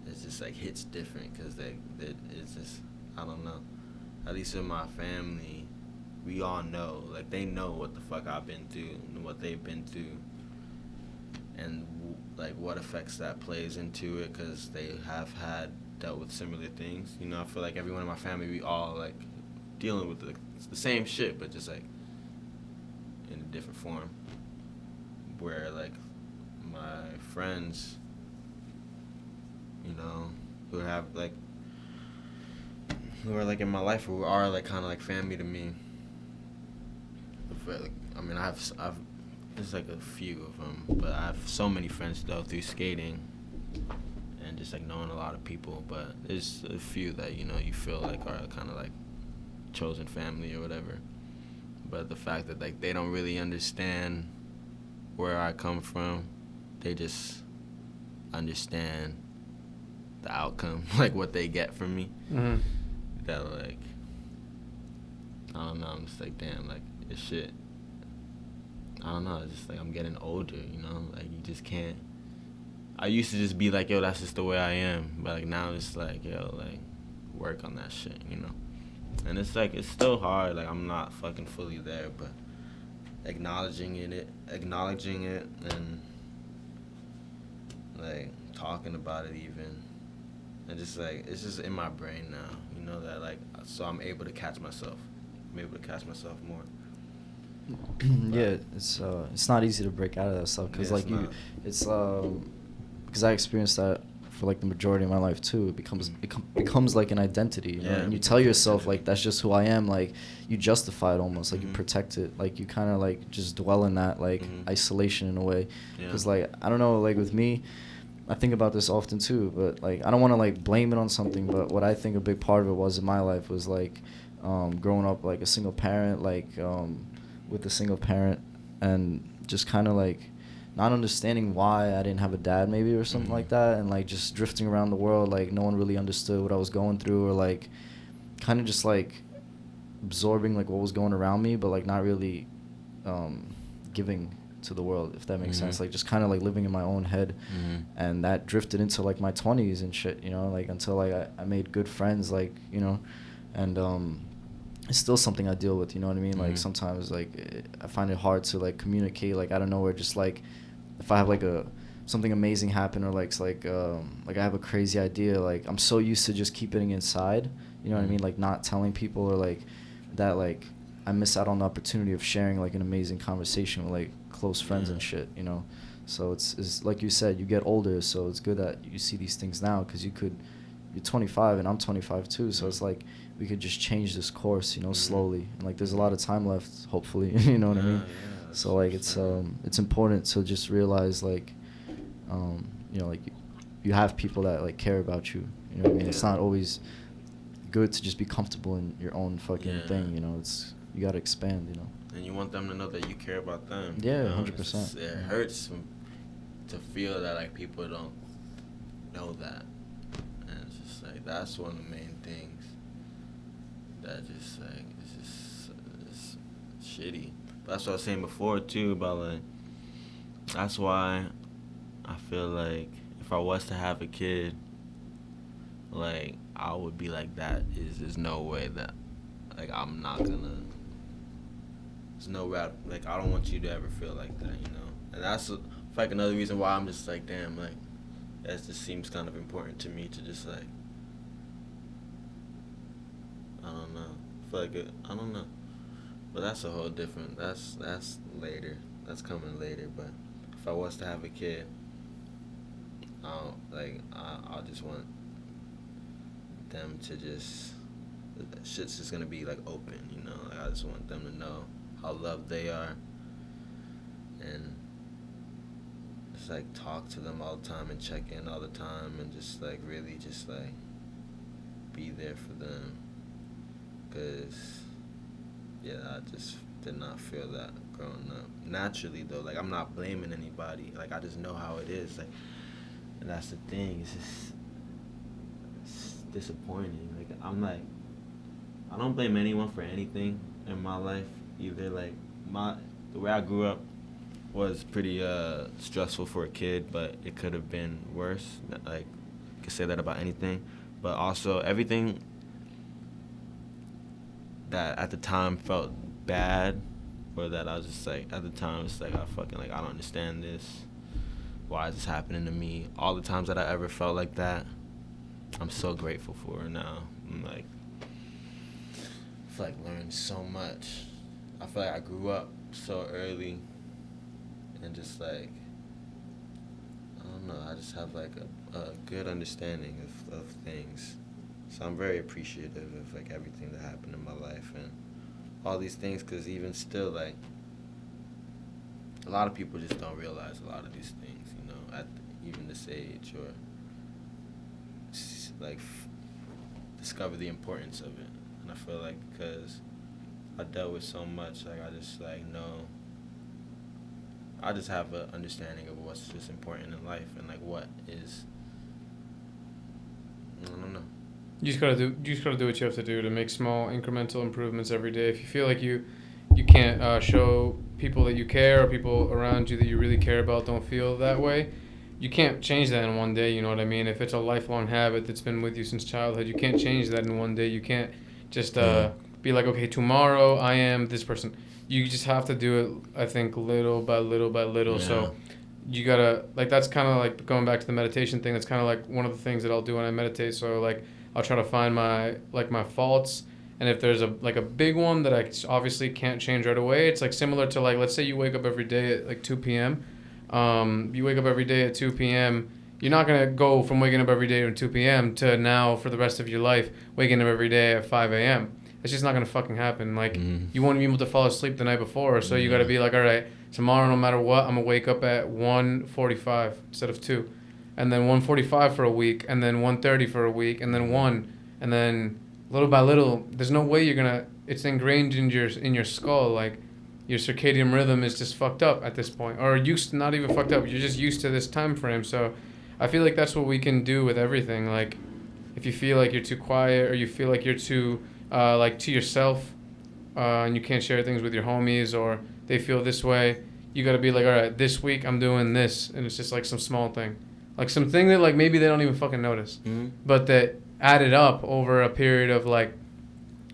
it's just like hits different, because it's just, I don't know, at least in my family, we all know, like they know what the fuck I've been through and what they've been through, and like what effects that plays into it, because they have dealt with similar things, you know. I feel like everyone in my family, we all like dealing with the same shit, but just like in a different form. Where like my friends, you know, who are like in my life, who are like kind of like family to me. But, like, I mean, I've there's like a few of them, but I have so many friends though through skating and just like knowing a lot of people. But there's a few that you know you feel like are kind of like chosen family or whatever. But the fact that like they don't really understand where I come from, they just understand the outcome, like what they get from me. Mm-hmm. That like, I don't know, I'm just like, damn, like, it's shit. I don't know, it's just like I'm getting older, you know, like you just can't. I used to just be like, yo, that's just the way I am, but like now it's like, yo, like, work on that shit, you know. And it's like, it's still hard, like I'm not fucking fully there, but acknowledging it and like talking about it even, and just like it's just in my brain now, you know, that like, so I'm able to catch myself. I'm able to catch myself more. Yeah, it's not easy to break out of that stuff because like because I experienced that for like the majority of my life too. It becomes like an identity, you know? And you tell yourself like that's just who I am. Like you justify it almost, like you protect it, like you kind of like just dwell in that like isolation in a way. Because like I don't know, like with me, I think about this often too, but like I don't want to like blame it on something, but what I think a big part of it was in my life was like growing up like a single parent, like with a single parent, and just kind of like not understanding why I didn't have a dad maybe or something like that, and like just drifting around the world, like no one really understood what I was going through, or like kind of just like absorbing like what was going around me, but like not really giving to the world, if that makes sense, like just kind of like living in my own head. And that drifted into like my 20s and shit, you know, like until like I made good friends, like, you know, and it's still something I deal with, you know what I mean? Like sometimes like I find it hard to like communicate, like I don't know where, just like if I have like something amazing happen, or like I have a crazy idea, like I'm so used to just keeping it inside, you know what I mean? Like not telling people, or like that, like I miss out on the opportunity of sharing like an amazing conversation with like close friends and shit, you know? So it's like you said, you get older, so it's good that you see these things now, because you're 25 and I'm 25 too, so it's like we could just change this course, you know, slowly, and like there's a lot of time left, hopefully. You know what I mean? So like it's important to just realize like you know, like you have people that like care about you, you know what I mean? It's not always good to just be comfortable in your own fucking thing, you know. You gotta expand, you know. And you want them to know that you care about them. Yeah, you know? 100%. It hurts to feel that like people don't know that, and it's just like that's one of the main things that just like it's shitty. But that's what I was saying before too, about like that's why I feel like if I was to have a kid, like I would be like, that is there's no way that like I'm not gonna, there's no way like I don't want you to ever feel like that, you know. And that's like another reason why I'm just like, damn, like that just seems kind of important to me, to just like, I don't know, feel like I don't know. But that's a whole different, that's later, that's coming later. But if I was to have a kid, I'll just want them to just, shit's just gonna be like open, you know. Like I just want them to know how loved they are, and just like talk to them all the time and check in all the time, and just like really just like be there for them. Cause yeah, I just did not feel that growing up. Naturally though, like I'm not blaming anybody. Like I just know how it is. Like, and that's the thing. It's disappointing. Like I don't blame anyone for anything in my life either. Like the way I grew up was pretty stressful for a kid, but it could have been worse. Like you could say that about anything, but also everything that at the time felt bad, or that I was just like, at the time it's like I don't understand this. Why is this happening to me? All the times that I ever felt like that, I'm so grateful for it now. I'm like, feel like learned so much. I feel like I grew up so early, and just like, I don't know, I just have like a good understanding of things. So I'm very appreciative of like everything that happened in my life and all these things, because even still, like, a lot of people just don't realize a lot of these things, you know, at even this age, or like discover the importance of it. And I feel like because I dealt with so much, like, I just like know, I just have an understanding of what's just important in life and like what is, I don't know. You just gotta do what you have to do to make small incremental improvements every day. If you feel like you can't show people that you care, or people around you that you really care about don't feel that way, you can't change that in one day. You know what I mean? If it's a lifelong habit that's been with you since childhood, you can't change that in one day. You can't just be like, okay, tomorrow I am this person. You just have to do it, I think, little by little by little. Yeah. So you gotta, like, that's kind of like going back to the meditation thing. That's kind of like one of the things that I'll do when I meditate. So like, I'll try to find my faults, and if there's a big one that I obviously can't change right away, it's like similar to, like, let's say you wake up every day at like 2 p.m. You wake up every day at 2 p.m. You're not gonna go from waking up every day at 2 p.m. to now for the rest of your life waking up every day at 5 a.m. It's just not gonna fucking happen. Like, you won't be able to fall asleep the night before, so you gotta be like, all right, tomorrow, no matter what, I'm gonna wake up at 1:45 instead of 2. And then 1:45 for a week, and then 1:30 for a week, and then 1, and then little by little, there's no way you're gonna. It's ingrained in your skull. Like, your circadian rhythm is just fucked up at this point, or not even fucked up. You're just used to this time frame. So, I feel like that's what we can do with everything. Like, if you feel like you're too quiet, or you feel like you're too like to yourself, and you can't share things with your homies, or they feel this way, you gotta be like, all right, this week I'm doing this, and it's just like some small thing. Like something that like maybe they don't even fucking notice, but that added up over a period of like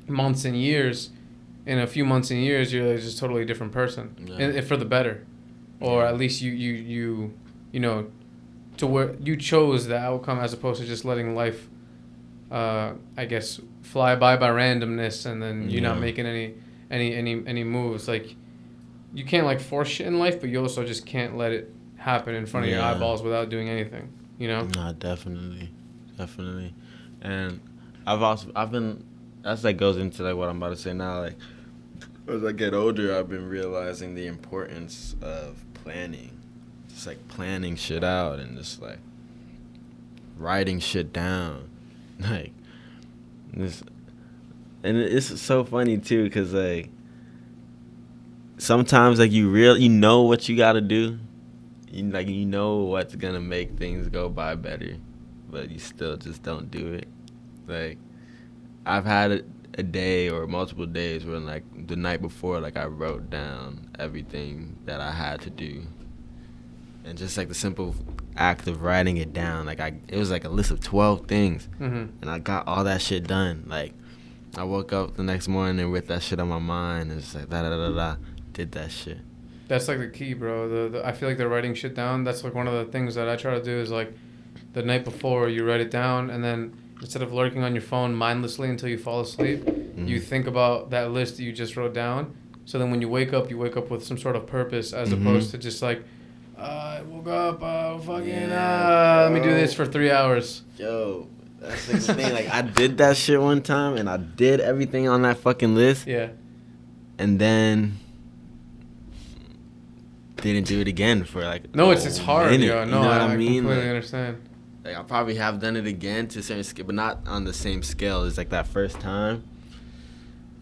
months and years. In a few months and years, you're like just a totally different person, and for the better, or at least you know, to where you chose the outcome as opposed to just letting life, I guess, fly by randomness, and then you're not making any moves. Like, you can't like force shit in life, but you also just can't let it happen in front of your eyeballs without doing anything, you know? Nah, definitely. And I've been, that's like goes into like what I'm about to say now. Like, as I get older, I've been realizing the importance of planning, just like planning shit out and just like writing shit down, like this. And it's so funny too, because like sometimes like you know what you gotta do. You know what's gonna make things go by better, but you still just don't do it. Like, I've had a day or multiple days where like the night before, like I wrote down everything that I had to do, and just like the simple act of writing it down, like it was like a list of 12 things, and I got all that shit done. Like, I woke up the next morning with that shit on my mind, and it's like did that shit. That's like the key, bro. I feel like the writing shit down, that's like one of the things that I try to do is like the night before you write it down, and then instead of lurking on your phone mindlessly until you fall asleep, you think about that list that you just wrote down. So then when you wake up with some sort of purpose, as opposed to just like, I woke up, let me do this for 3 hours. Yo, that's like the thing. Like, I did that shit one time, and I did everything on that fucking list. Yeah. And then didn't do it again for like it's hard, minute, yo. No, you know I mean? completely like, understand. Like, I probably have done it again to a certain scale, but not on the same scale as like that first time.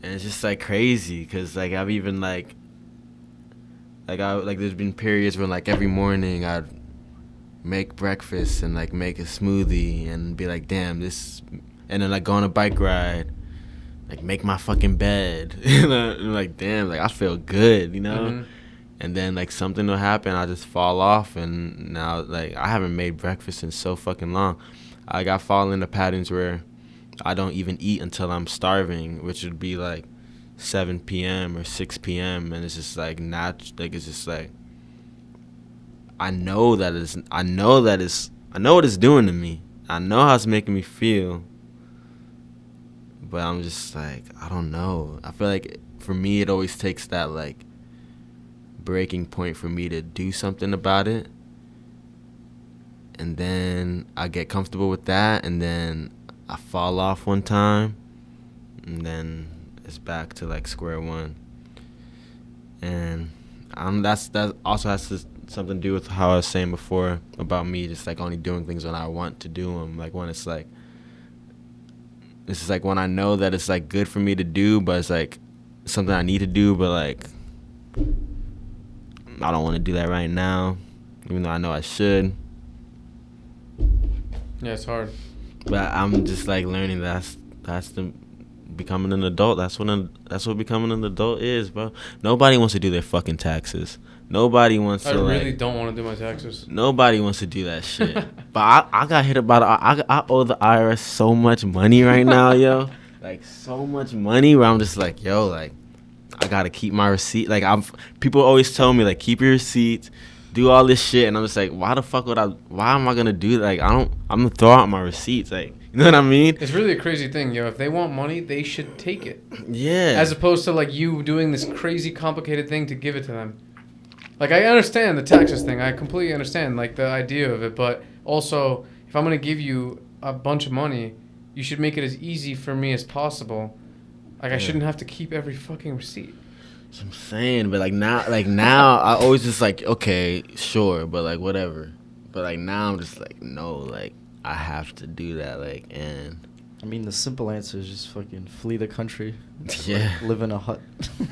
And it's just like crazy, because like I've even like there's been periods where like every morning I'd make breakfast and like make a smoothie and be like, damn, this, and then like go on a bike ride, like make my fucking bed, and like, damn, like I feel good, you know. And then like something will happen, I just fall off, and now like I haven't made breakfast in so fucking long. I fall into patterns where I don't even eat until I'm starving, which would be like 7 p.m. or 6 p.m. and it's just like it's just like I know what it's doing to me. I know how it's making me feel, But I'm just like, I don't know. I feel like for me, it always takes that like breaking point for me to do something about it. And then I get comfortable with that, and then I fall off one time, and then it's back to like square one. And that also has something to do with how I was saying before about me just like only doing things when I want to do them. Like when it's like when I know that it's like good for me to do, but it's like something I need to do, but like I don't want to do that right now, even though I know I should. Yeah, it's hard. But I'm just like learning that's the becoming an adult. That's what becoming an adult is, bro. Nobody wants to do their fucking taxes. Nobody wants to. I really don't want to do my taxes. Nobody wants to do that shit. But I got hit about I owe the IRS so much money right now, yo. Like so much money where I'm just like, yo, like I gotta keep my receipt. Like people always tell me like keep your receipts, do all this shit, and I'm just like, why am I gonna do that? Like I'm gonna throw out my receipts, like, you know what I mean? It's really a crazy thing, yo. If they want money, they should take it. Yeah. As opposed to like you doing this crazy complicated thing to give it to them. Like I understand the taxes thing. I completely understand like the idea of it, but also if I'm gonna give you a bunch of money, you should make it as easy for me as possible. Like I shouldn't have to keep every fucking receipt. That's what I'm saying, but like now I always just like, okay, sure, but like whatever. But like now I'm just like, no, like I have to do that, like, and I mean, the simple answer is just fucking flee the country. Yeah. Like, live in a hut.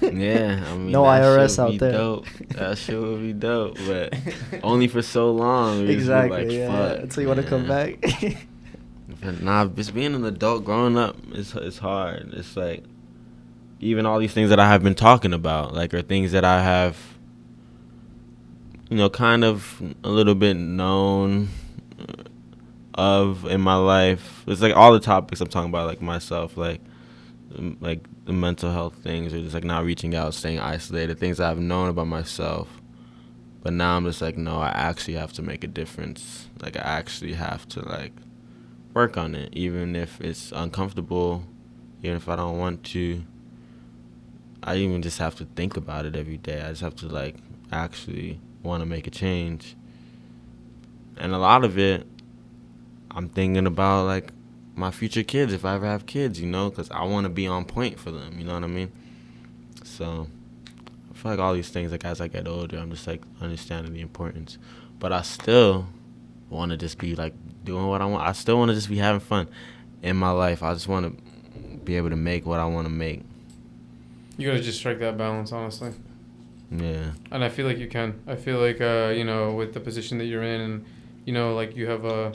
Yeah, I mean, no IRS out there. Dope. That shit would be dope, but only for so long. Exactly, like, yeah. fuck, Until you want to come back. But nah, just being an adult, growing up, it's hard. It's like, even all these things that I have been talking about, like, are things that I have, you know, kind of a little bit known of in my life. It's like all the topics I'm talking about, like myself, like the mental health things, or just like not reaching out, staying isolated, things I've known about myself. But now I'm just like, no, I actually have to make a difference. Like I actually have to like work on it, even if it's uncomfortable, even if I don't want to. I even just have to think about it every day. I just have to like actually want to make a change. And a lot of it, I'm thinking about like my future kids, if I ever have kids, you know, because I want to be on point for them, you know what I mean? So I feel like all these things, like as I get older, I'm just like understanding the importance. But I still want to just be like doing what I want. I still want to just be having fun in my life. I just want to be able to make what I want to make. You gotta just strike that balance, honestly. Yeah. And I feel like you can. I feel like, you know, with the position that you're in, and, you know, like you have a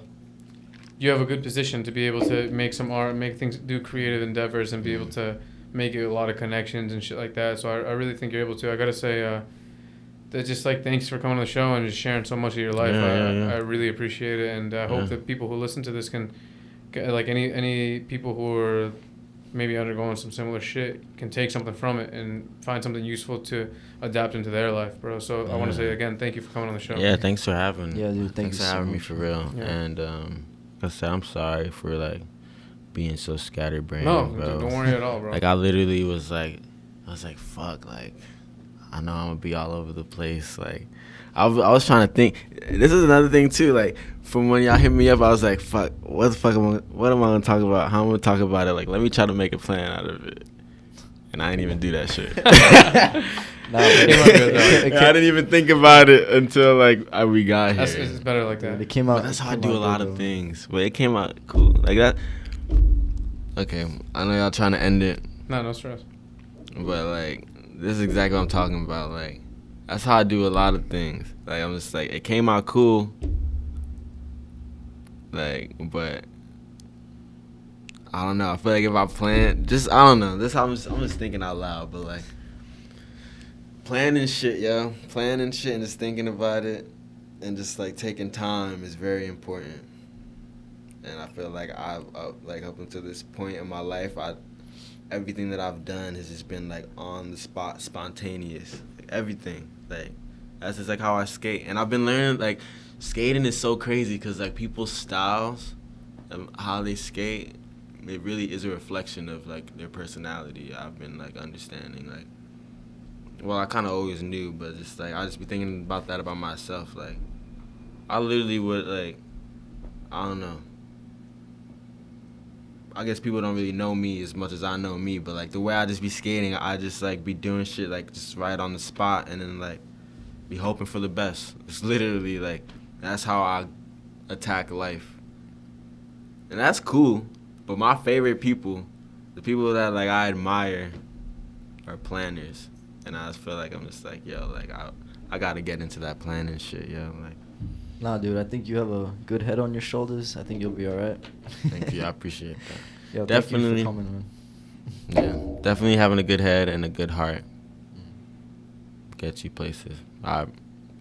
good position to be able to make some art, make things, do creative endeavors, and be able to make a lot of connections and shit like that. So I really think you're able to. I gotta say, that just like thanks for coming on the show and just sharing so much of your life. I really appreciate it, and I hope that people who listen to this can, like any people who are maybe undergoing some similar shit, can take something from it and find something useful to adapt into their life, bro. So I want to say again, thank you for coming on the show. Yeah, thanks for having. Yeah, dude, thanks for having me for real. Yeah. And like I said, I'm sorry for like being so scatterbrained. No, bro. don't worry at all, bro. Like I literally was like, fuck, like I know I'm gonna be all over the place. Like I was trying to think. This is another thing too. Like from when y'all hit me up, I was like, fuck, what am I gonna talk about? How am I gonna talk about it? Like let me try to make a plan out of it. And I didn't even do that shit. I didn't even think about it until like we got here. It's better like that. It came out. But that's how I do a lot of things. But it came out cool like that. Okay, I know y'all trying to end it. No stress. But like this is exactly what I'm talking about. Like that's how I do a lot of things. Like I'm just like it came out cool. Like, but I don't know. I feel like if I plan, I don't know. This I'm just thinking out loud. But like planning shit, yo, planning shit and just thinking about it, and just like taking time is very important. And I feel like I've like up until this point in my life, everything that I've done has just been like on the spot, spontaneous. Like, everything, like that's just like how I skate. And I've been learning like skating is so crazy because like people's styles, how they skate, it really is a reflection of like their personality. I've been like understanding like, well, I kind of always knew, but just like I just be thinking about that about myself. Like, I literally would like, I don't know. I guess people don't really know me as much as I know me, but like the way I just be skating, I just like be doing shit like just right on the spot, and then like be hoping for the best. It's literally like that's how I attack life, and that's cool. But my favorite people, the people that like I admire, are planners, and I just feel like I'm just like, yo, like I gotta get into that planning shit, yo, like. Nah, dude, I think you have a good head on your shoulders. I think you'll be all right. Thank you. I appreciate that. Yo, Definitely. Thank you for coming, man. Yeah, definitely having a good head and a good heart gets you places. I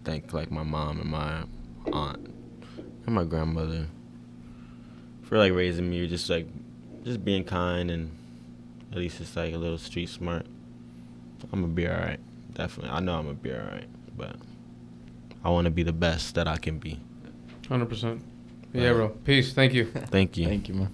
thank like my mom and my aunt and my grandmother for like raising me, just being kind and at least just like a little street smart. I'm gonna be all right. Definitely, I know I'm gonna be all right, but I want to be the best that I can be. 100%. Yeah, bro. Peace. Thank you. Thank you. Thank you, man.